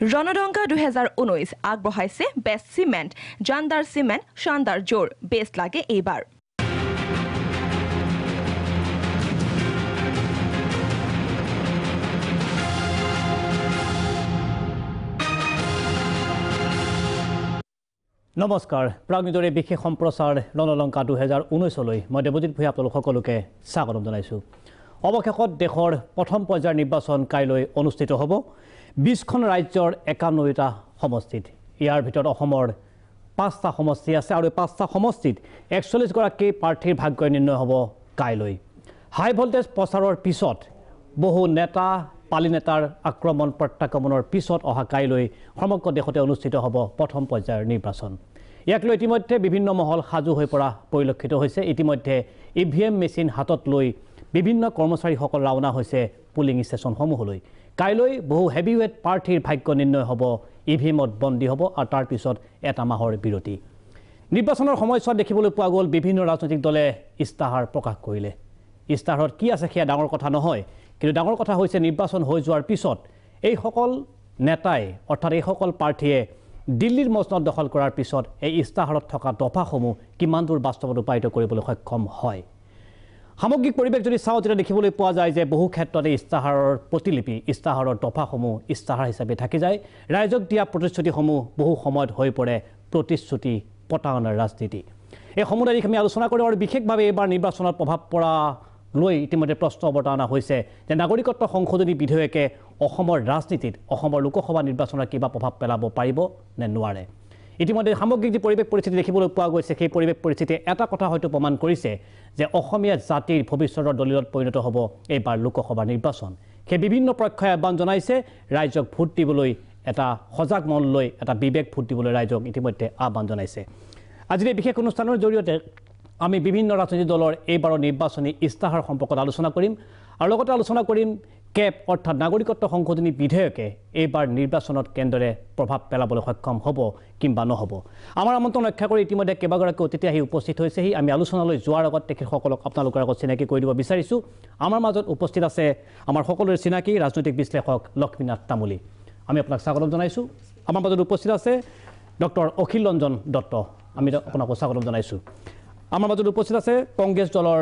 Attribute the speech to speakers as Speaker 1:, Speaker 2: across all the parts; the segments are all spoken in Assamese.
Speaker 1: ৰণদংকা 2019 আগবঢ়াইছে বেষ্ট সিমেণ্ট জানদাৰ সিমেণ্ট শানদাৰ জোৰ বেষ্ট লাগে এইবাৰ
Speaker 2: নমস্কাৰ প্ৰাগনিদৰে বিশেষ সম্প্ৰচাৰ ৰণদংকা 2019 লৈ মই দেৱজিৎ ভূঞা আপোনালোক সকলোকে স্বাগতম জনাইছোঁ অৱশেষত দেশৰ প্ৰথম পৰ্যায়ৰ নিৰ্বাচন কাইলৈ অনুষ্ঠিত হ'ব 20খন ৰাজ্যৰ 91টা সমষ্টিত ইয়াৰ ভিতৰত অসমৰ 5টা সমষ্টি আছে আৰু 5টা সমষ্টিত 41 গৰাকী প্ৰাৰ্থীৰ ভাগ্য নিৰ্ণয় হ'ব কাইলৈ হাই ভোল্টেজ প্ৰচাৰৰ পিছত বহু নেতা পালি নেতাৰ আক্ৰমণ প্ৰত্যাক্ৰমণৰ পিছত অহা কাইলৈ সমগ্ৰ দেশতে অনুষ্ঠিত হ'ব প্ৰথম পৰ্যায়ৰ নিৰ্বাচন ইয়াক লৈ ইতিমধ্যে বিভিন্ন মহল সাজু হৈ পৰা পৰিলক্ষিত হৈছে ইতিমধ্যে ইভিএম মেচিন হাতত লৈ বিভিন্ন কৰ্মচাৰীসকল ৰাওনা হৈছে পুলিং ষ্টেচনসমূহলৈ কাইলৈ বহু হেভিৱেট প্ৰাৰ্থীৰ ভাগ্য নিৰ্ণয় হ'ব ইভিএমত বন্দী হ'ব আৰু তাৰ পিছত এটা মাহৰ বিৰতি নিৰ্বাচনৰ সময়ছোৱাত দেখিবলৈ পোৱা গ'ল বিভিন্ন ৰাজনৈতিক দলে ইস্তাহাৰ প্ৰকাশ কৰিলে ইস্তাহাৰত কি আছে সেয়া ডাঙৰ কথা নহয় কিন্তু ডাঙৰ কথা হৈছে নিৰ্বাচন হৈ যোৱাৰ পিছত এইসকল নেতাই অৰ্থাৎ এইসকল প্ৰাৰ্থীয়ে দিল্লীৰ মসনদ দখল কৰাৰ পিছত এই ইস্তাহাৰত থকা দফাসমূহ কিমান দূৰ বাস্তৱত ৰূপায়িত কৰিবলৈ সক্ষম হয় সামগ্ৰিক পৰিৱেশ যদি চাওঁ তেতিয়া দেখিবলৈ পোৱা যায় যে বহু ক্ষেত্ৰতে ইস্তাহাৰৰ প্ৰতিলিপি ইস্তাহাৰৰ দফাসমূহ ইস্তাহাৰ হিচাপে থাকি যায় ৰাইজক দিয়া প্ৰতিশ্ৰুতিসমূহ বহু সময়ত হৈ পৰে প্ৰতিশ্ৰুতি পতায়নৰ ৰাজনীতি এই সমুদায়িক আমি আলোচনা কৰোঁ আৰু বিশেষভাৱে এইবাৰ নিৰ্বাচনত প্ৰভাৱ পৰা লৈ ইতিমধ্যে প্ৰশ্ন অৱতাৰণা হৈছে যে নাগৰিকত্ব সংশোধনী বিধেয়কে অসমৰ ৰাজনীতিত অসমৰ লোকসভা নিৰ্বাচনৰ কিবা প্ৰভাৱ পেলাব পাৰিব নে নোৱাৰে ইতিমধ্যে সামগ্ৰিক যি পৰিৱেশ পৰিস্থিতি দেখিবলৈ পোৱা গৈছে সেই পৰিৱেশ পৰিস্থিতিয়ে এটা কথা হয়তো প্ৰমাণ কৰিছে যে অসমীয়া জাতিৰ ভৱিষ্যতৰ দলিলত পৰিণত হ'ব এইবাৰ লোকসভা নিৰ্বাচন সেই বিভিন্ন পক্ষই আহ্বান জনাইছে ৰাইজক ভোট দিবলৈ এটা সজাগ মন লৈ এটা বিবেক ভোট দিবলৈ ৰাইজক ইতিমধ্যে আহ্বান জনাইছে আজিৰ এই বিশেষ অনুষ্ঠানৰ জৰিয়তে আমি বিভিন্ন ৰাজনৈতিক দলৰ এইবাৰৰ নিৰ্বাচনী ইস্তাহাৰ সম্পৰ্কত আলোচনা কৰিম আৰু লগতে আলোচনা কৰিম কেপ অৰ্থাৎ নাগৰিকত্ব সংশোধনী বিধেয়কে এইবাৰ নিৰ্বাচনত কেন্দ্ৰে প্ৰভাৱ পেলাবলৈ সক্ষম হ'ব কিংবা নহ'ব আমাৰ আমন্ত্ৰণ ৰক্ষা কৰি ইতিমধ্যে কেইবাগৰাকী অতিথি আহি উপস্থিত হৈছেহি আমি আলোচনালৈ যোৱাৰ আগত তেখেতসকলক আপোনালোকৰ আগত চিনাকি কৰি দিব বিচাৰিছোঁ আমাৰ মাজত উপস্থিত আছে আমাৰ সকলোৰে চিনাকি ৰাজনৈতিক বিশ্লেষক লক্ষ্মীনাথ তামুলী আমি আপোনাক স্বাগতম জনাইছোঁ আমাৰ মাজত উপস্থিত আছে ডক্টৰ অখিল ৰঞ্জন দত্ত আমি আপোনাক স্বাগতম জনাইছোঁ আমাৰ মাজত উপস্থিত আছে কংগ্ৰেছ দলৰ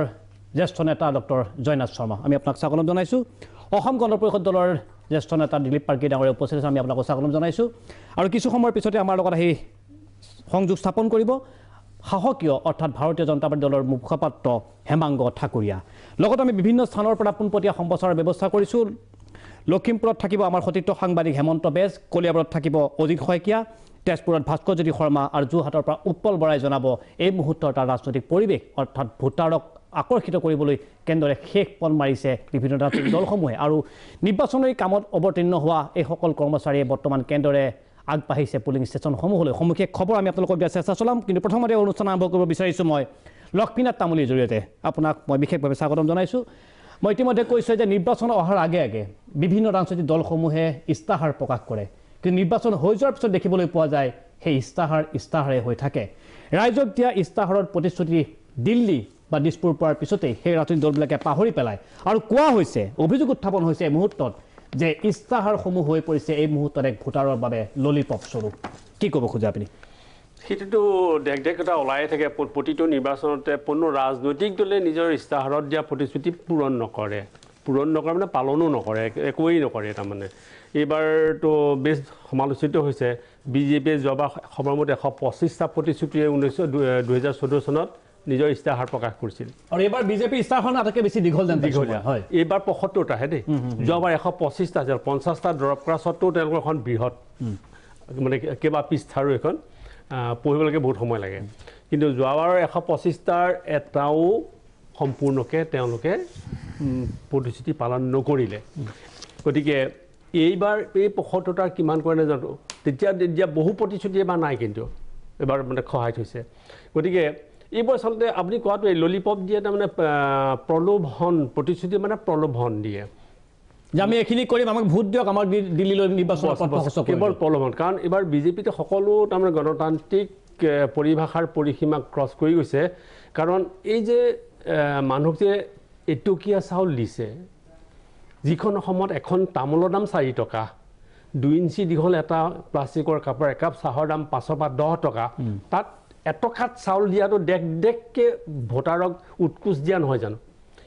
Speaker 2: জ্যেষ্ঠ নেতা ডক্টৰ জয়নাথ শৰ্মা আমি আপোনাক স্বাগতম জনাইছোঁ অসম গণ পৰিষদ দলৰ জ্যেষ্ঠ নেতা দিলীপ পাৰ্কী ডাঙৰীয়া উপস্থিত আছে আমি আপোনাক স্বাগতম জনাইছোঁ আৰু কিছু সময়ৰ পিছতে আমাৰ লগত আহি সংযোগ স্থাপন কৰিব সাহসীয় অৰ্থাৎ ভাৰতীয় জনতা পাৰ্টী দলৰ মুখপাত্ৰ হেমাংগ ঠাকুৰীয়া লগত আমি বিভিন্ন স্থানৰ পৰা পোনপটীয়া সম্প্ৰচাৰৰ ব্যৱস্থা কৰিছোঁ লখিমপুৰত থাকিব আমাৰ সতীৰ্থ সাংবাদিক হেমন্ত বেজ কলিয়াবৰত থাকিব অজিত শইকীয়া তেজপুৰত ভাস্কৰজ্যোতি শৰ্মা আৰু যোৰহাটৰ পৰা উৎপল বৰাই জনাব এই মুহূৰ্তৰ এটা ৰাজনৈতিক পৰিৱেশ অৰ্থাৎ ভোটাৰক আকৰ্ষিত কৰিবলৈ কেন্দ্ৰে শেষ পণ মাৰিছে বিভিন্ন ৰাজনৈতিক দলসমূহে আৰু নিৰ্বাচনী কামত অৱতীৰ্ণ হোৱা এইসকল কৰ্মচাৰীয়ে বৰ্তমান কেন্দ্ৰে আগবাঢ়িছে পুলিং ষ্টেচনসমূহলৈ সন্মুখীন খবৰ আমি আপোনালোকক দিয়াৰ চেষ্টা চলাম কিন্তু প্ৰথমতে অনুষ্ঠান আৰম্ভ কৰিব বিচাৰিছোঁ মই লক্ষ্মীনাথ তামুলীৰ জৰিয়তে আপোনাক মই বিশেষভাৱে স্বাগতম জনাইছোঁ মই ইতিমধ্যে কৈছোঁ যে নিৰ্বাচন অহাৰ আগে আগে বিভিন্ন ৰাজনৈতিক দলসমূহে ইস্তাহাৰ প্ৰকাশ কৰে কিন্তু নিৰ্বাচন হৈ যোৱাৰ পিছত দেখিবলৈ পোৱা যায় সেই ইস্তাহাৰে হৈ থাকে ৰাইজক দিয়া ইস্তাহাৰৰ প্ৰতিশ্ৰুতি দিল্লী বা দিছপুৰ পোৱাৰ পিছতেই সেই ৰাজনৈতিক দলবিলাকে পাহৰি পেলায় আৰু কোৱা হৈছে অভিযোগ উত্থাপন হৈছে এই মুহূৰ্তত যে ইস্তাহাৰসমূহ হৈ পৰিছে এই মুহূৰ্তত এক ভোটাৰৰ বাবে ললিপপ স্বৰূপ কি ক'ব খোজে আপুনি
Speaker 3: সেইটোতো দেখ এটা ওলাই থাকে প্ৰতিটো নিৰ্বাচনতে কোনো ৰাজনৈতিক দলে নিজৰ ইস্তাহাৰত দিয়া প্ৰতিশ্ৰুতি পূৰণ নকৰে মানে পালনো নকৰে একোৱেই নকৰে তাৰমানে এইবাৰতো বেছ সমালোচিত হৈছে বিজেপিয়ে যোৱাবাৰ সময়মতে 125টা প্ৰতিশ্ৰুতিৰে 2014 চনত নিজৰ ইস্তাহাৰ প্ৰকাশ কৰিছিল
Speaker 2: আৰু এইবাৰ বিজেপি ইস্তাহাৰখন আটাইতকৈ বেছি দীঘলীয়া হয়
Speaker 3: এইবাৰ 75টাহে দেই যোৱাবাৰ 125টা আছিল 50টা ড্ৰপ কৰা স্বত্তেও তেওঁলোকৰ এখন বৃহৎ মানে কেইবা পৃষ্ঠাৰো এখন পঢ়িবলৈকে বহুত সময় লাগে কিন্তু যোৱাবাৰ 125টাৰ এটাও সম্পূৰ্ণকৈ তেওঁলোকে প্ৰতিশ্ৰুতি পালন নকৰিলে গতিকে এইবাৰ এই 75টাৰ কিমান কৰে নাজানো তেতিয়া বহু প্ৰতিশ্ৰুতি এবাৰ নাই কিন্তু এবাৰ মানে সহায় থৈছে গতিকে এইবোৰ আচলতে আপুনি কোৱাটো এই ললিপপ দিয়ে তাৰমানে প্ৰলোভন প্ৰতিশ্ৰুতি মানে প্ৰলোভন দিয়ে
Speaker 2: যে আমি এইখিনি কৰিম আমাক ভোট দিয়ক আমাক দিল্লীলৈ নিৰ্বাচন
Speaker 3: কেৱল প্ৰলোভন কাৰণ এইবাৰ বিজেপিতে সকলো তাৰমানে গণতান্ত্ৰিক পৰিভাষাৰ পৰিসীমা ক্ৰছ কৰি গৈছে কাৰণ এই যে মানুহক যে এটকীয়া চাউল দিছে যিখন সময়ত এখন তামোলৰ দাম 4 টকা 2 ইঞ্চি দীঘল এটা প্লাষ্টিকৰ কাপৰ একাপ চাহৰ দাম 5 পৰা 10 টকা তাত এটকাত চাউল দিয়াটো দেখ ভোটাৰক উৎকোচ দিয়া নহয় জানো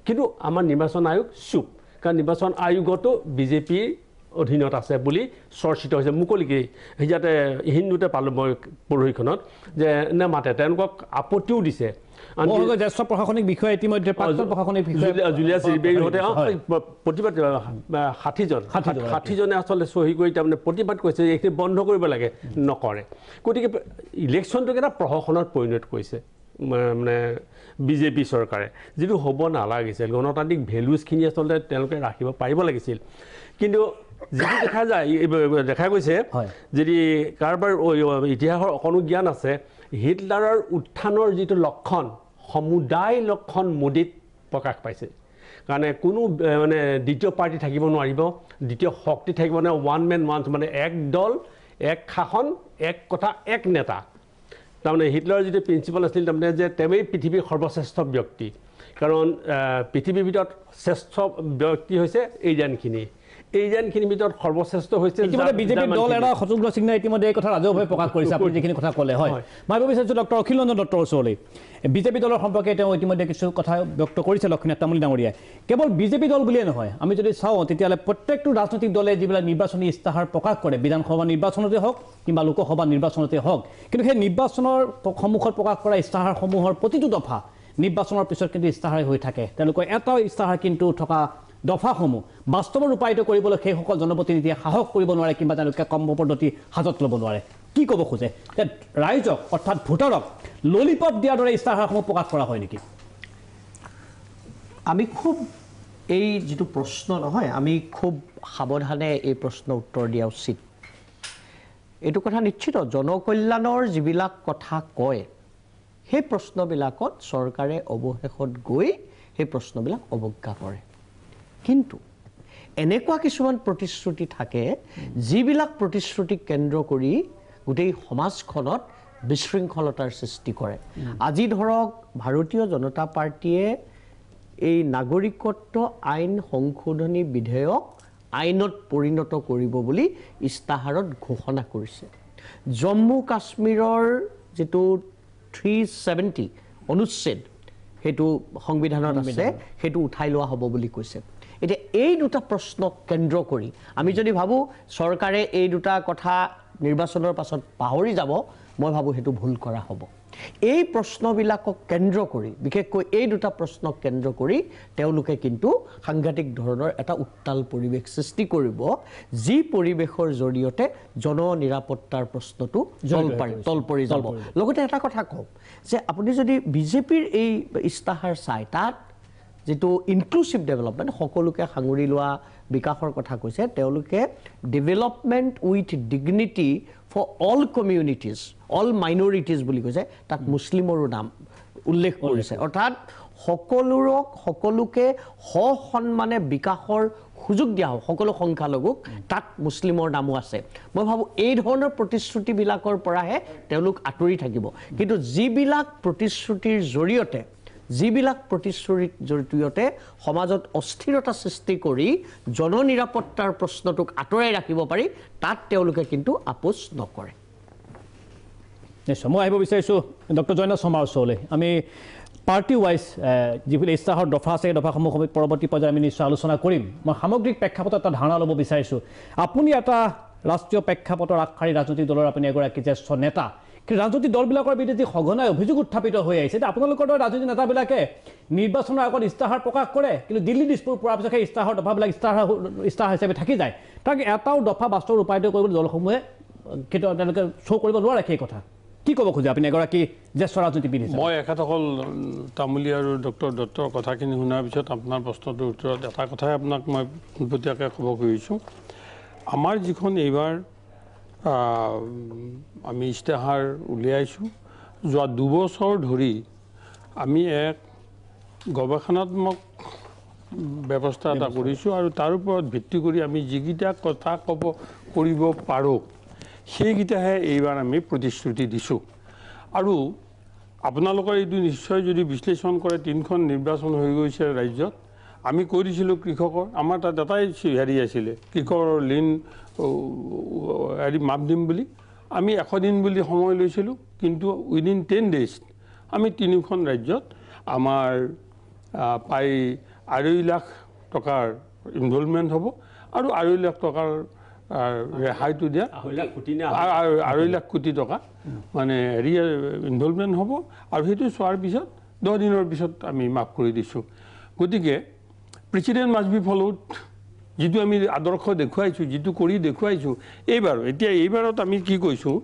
Speaker 3: কিন্তু আমাৰ নিৰ্বাচন আয়োগ চুপ কাৰণ নিৰ্বাচন আয়োগতো বিজেপিৰ অধীনত আছে বুলি চৰ্চিত হৈছে মুকলিকে ইয়াতে হিন্দুতে পালোঁ মই পৰহিখনত যে নেমাতে তেওঁলোকক আপত্তিও দিছে
Speaker 2: জ্যেষ্ঠ প্ৰশাসনিক বিষয়া ইতিমধ্যে প্ৰশাসনিক
Speaker 3: জুলিয়াছ ৰিবেৰিহঁতে প্ৰতিবাদ 60জনে আচলতে চহী কৰি তাৰমানে প্ৰতিবাদ কৰিছে যে এইখিনি বন্ধ কৰিব লাগে নকৰে গতিকে ইলেকশ্যনটোক এটা প্ৰহসনত পৰিণত কৰিছে মানে বিজেপি চৰকাৰে যিটো হ'ব নালাগিছিল গণতান্ত্ৰিক ভেলুজখিনি আচলতে তেওঁলোকে ৰাখিব পাৰিব লাগিছিল কিন্তু যিটো দেখা গৈছে যদি কাৰোবাৰ ইতিহাসৰ অকণো জ্ঞান আছে হিটলাৰৰ উত্থানৰ যিটো লক্ষণ সমুদায় লক্ষণ মোদীত প্ৰকাশ পাইছে কাৰণ কোনো মানে দ্বিতীয় পাৰ্টি থাকিব নোৱাৰিব দ্বিতীয় শক্তি থাকিব নে ওৱান মেন ওৱান মানে এক দল এক শাসন এক কথা এক নেতা তাৰমানে হিটলাৰৰ যিটো প্ৰিন্সিপাল আছিল তাৰমানে যে তেওঁই পৃথিৱীৰ সৰ্বশ্ৰেষ্ঠ ব্যক্তি কাৰণ পৃথিৱীৰ ভিতৰত শ্ৰেষ্ঠ ব্যক্তি হৈছে এইজনখিনি ভিতৰত সৰ্বশ্ৰেষ্ঠ হৈছে
Speaker 2: বিজেপি দল এটা শত্ৰুঘ্ন সিংহে ইতিমধ্যে এই কথা ৰাজহুৱাভাৱে প্ৰকাশ কৰিছে আপুনি যিখিনি কথা ক'লে হয় মই বিচাৰিছোঁ ডক্টৰ অখিল ৰঞ্জন দত্তৰ ওচৰলৈ বিজেপি দলৰ সম্পৰ্কে তেওঁ ইতিমধ্যে কিছু কথা ব্যক্ত কৰিছে লক্ষ্মীনাথ তামুলী ডাঙৰীয়াই কেৱল বিজেপি দল বুলিয়ে নহয় আমি যদি চাওঁ তেতিয়াহ'লে প্ৰত্যেকটো ৰাজনৈতিক দলে যিবিলাক নিৰ্বাচনী ইস্তাহাৰ প্ৰকাশ কৰে বিধানসভা নিৰ্বাচনতে হওক কিংবা লোকসভা নিৰ্বাচনতে হওক কিন্তু সেই নিৰ্বাচনৰ সন্মুখত প্ৰকাশ কৰা ইস্তাহাৰসমূহৰ প্ৰতিটো দফা নিৰ্বাচনৰ পিছত কিন্তু ইস্তাহাৰ হৈ থাকে তেওঁলোকৰ এটা ইস্তাহাৰ কিন্তু থকা দফাসমূহ বাস্তৱত ৰূপায়িত কৰিবলৈ সেইসকল জনপ্ৰতিনিধিয়ে সাহস কৰিব নোৱাৰে কিংবা তেওঁলোকে কৰ্ম পদ্ধতি হাতত ল'ব নোৱাৰে কি ক'ব খোজে যে ৰাইজক অৰ্থাৎ ভোটাৰক ললিপপ দিয়াৰ দৰে ইস্তাহাৰসমূহ প্ৰকাশ কৰা হয় নেকি
Speaker 4: আমি খুব এই যিটো প্ৰশ্ন নহয় আমি খুব সাৱধানে এই প্ৰশ্ন উত্তৰ দিয়া উচিত এইটো কথা নিশ্চিত জনকল্যাণৰ যিবিলাক কথা কয় সেই প্ৰশ্নবিলাকত চৰকাৰে অৱশেষত গৈ সেই প্ৰশ্নবিলাক অৱজ্ঞা কৰে কিন্তু এনেকুৱা কিছুমান প্ৰতিশ্ৰুতি থাকে যিবিলাক প্ৰতিশ্ৰুতিক কেন্দ্ৰ কৰি গোটেই সমাজখনত বিশৃংখলতাৰ সৃষ্টি কৰে আজি ধৰক ভাৰতীয় জনতা পাৰ্টিয়ে এই নাগৰিকত্ব আইন সংশোধনী বিধেয়ক আইনত পৰিণত কৰিব বুলি ইস্তাহাৰত ঘোষণা কৰিছে জম্মু কাশ্মীৰৰ যেটো 370 অনুচ্ছেদ হেতু সংবিধানত আছে হেতু উঠাই লোৱা হ'ব বুলি কৈছে এতিয়া এই দুটা প্ৰশ্ন কেন্দ্ৰ কৰি আমি যদি ভাবো চৰকাৰে এই দুটা কথা নিৰ্বাচনৰ পাছত পাহৰি যাব মই ভাবো হেতু ভুল কৰা হ'ব এই প্ৰশ্নবিলাকক কেন্দ্ৰ কৰি বিশেষকৈ এই দুটা প্ৰশ্নক কেন্দ্ৰ কৰি তেওঁলোকে কিন্তু সাংঘাতিক ধৰণৰ এটা উত্তাল পৰিৱেশ সৃষ্টি কৰিব যি পৰিৱেশৰ জৰিয়তে জননিৰাপত্তাৰ প্ৰশ্নটো তলপৰি যাব লগতে এটা কথা কওঁ যে আপুনি যদি বিজেপিৰ এই ইস্তাহাৰ চাই তাত যেটো ইনক্লুসিভ ডেভেলপমেন্ট সকলোকে সাঙুৰি লোৱা বিকাশৰ কথা কৈছে তেওঁলোকে development with dignity for all communities all minorities বুলি কৈছে তাত মুছলিমৰো নাম উল্লেখ কৰিছে অৰ্থাৎ সকলোকে সন্মানে বিকাশৰ সুযোগ দিয়া হয় সকলো সংখ্যালঘুক তাত মুছলিমৰ নামো আছে মই ভাবো এই ধৰণৰ প্ৰতিশ্ৰুতিবিলাকৰ পৰাহে তেওঁলোক আঁতৰি থাকিব কিন্তু যিবিলাক প্ৰতিশ্ৰুতিৰ জৰিয়তে সমাজত অস্থিৰতা সৃষ্টি কৰি জননিৰাপত্তাৰ প্ৰশ্নটোক আঁতৰাই ৰাখিব পাৰি তাত তেওঁলোকে কিন্তু আপোচ নকৰে
Speaker 2: নিশ্চয় মই আহিব বিচাৰিছোঁ ডক্টৰ জয়নাথ শৰ্মাৰ ওচৰলৈ আমি পাৰ্টি ৱাইজ যিবিলাক ইস্তাহাৰ দফা আছে দফাসমূহ পৰৱৰ্তী পৰ্যায়ত আমি নিশ্চয় আলোচনা কৰিম মই সামগ্ৰিক প্ৰেক্ষাপটত এটা ধাৰণা ল'ব বিচাৰিছোঁ আপুনি এটা ৰাষ্ট্ৰীয় প্ৰেক্ষাপটৰ আগশাৰী ৰাজনৈতিক দলৰ আপুনি এগৰাকী জ্যেষ্ঠ নেতা কিন্তু ৰাজনৈতিক দলবিলাকৰ বিৰুদ্ধে সঘনাই অভিযোগ উত্থাপিত হৈ আহিছে যে আপোনালোকৰ দৰে ৰাজনৈতিক নেতাবিলাকে নিৰ্বাচনৰ আগত ইস্তাহাৰ প্ৰকাশ কৰে কিন্তু দিল্লী দিছপুৰ পোৱাৰ পিছত সেই ইস্তাহাৰ দফাবিলাক ইস্তাহাৰ হিচাপে থাকি যায় তাক এটাও দফা বাস্তৱ ৰূপায়িত কৰিবলৈ দলসমূহে কেতিয়াও তেওঁলোকে শ্ব' কৰিব নোৱাৰে সেই কথা কি ক'ব খোজে আপুনি এগৰাকী জ্যেষ্ঠ ৰাজনীতিবিদ
Speaker 5: মই একেসকল তামুলী আৰু ডক্টৰ দত্তৰ কথাখিনি শুনাৰ পিছত আপোনাৰ প্ৰশ্নটোৰ উত্তৰত এটা কথাই আপোনাক মই পোনপটীয়াকৈ ক'ব খুজিছোঁ আমাৰ যিখন এইবাৰ আমি ইস্তাহাৰ উলিয়াইছোঁ যোৱা 2 বছৰ ধৰি আমি এক গৱেষণাত্মক ব্যৱস্থা এটা কৰিছোঁ আৰু তাৰ ওপৰত ভিত্তি কৰি আমি যিকেইটা কথা কৰিব পাৰোঁ সেইকেইটাহে এইবাৰ আমি প্ৰতিশ্ৰুতি দিছোঁ আৰু আপোনালোকৰ এইটো নিশ্চয় যদি বিশ্লেষণ কৰে 3খন নিৰ্বাচন হৈ গৈছে ৰাজ্যত আমি কৈ দিছিলোঁ কৃষকৰ আমাৰ তাত এটাই হেৰি আছিলে কৃষকৰ ঋণ হেৰি মাপ দিম বুলি আমি 100 দিন বুলি সময় লৈছিলোঁ কিন্তু উইদিন 10 days আমি 3খন ৰাজ্যত আমাৰ প্ৰায় 2.5 লাখ টকাৰ ইনভলভমেণ্ট হ'ব আৰু 2.5 লাখ টকাৰ ৰেহাইটো দিয়া 2.5 লাখ কোটি টকা মানে হেৰি ইনভলভমেণ্ট হ'ব আৰু সেইটো চোৱাৰ পিছত 10 দিনৰ পিছত আমি মাফ কৰি দিছোঁ গতিকে প্ৰেচিডেণ্ট মাষ্ট বি ফলোড যিটো আমি আদৰ্শ দেখুৱাইছোঁ যিটো কৰি দেখুৱাইছোঁ এইবাৰত আমি কি কৈছোঁ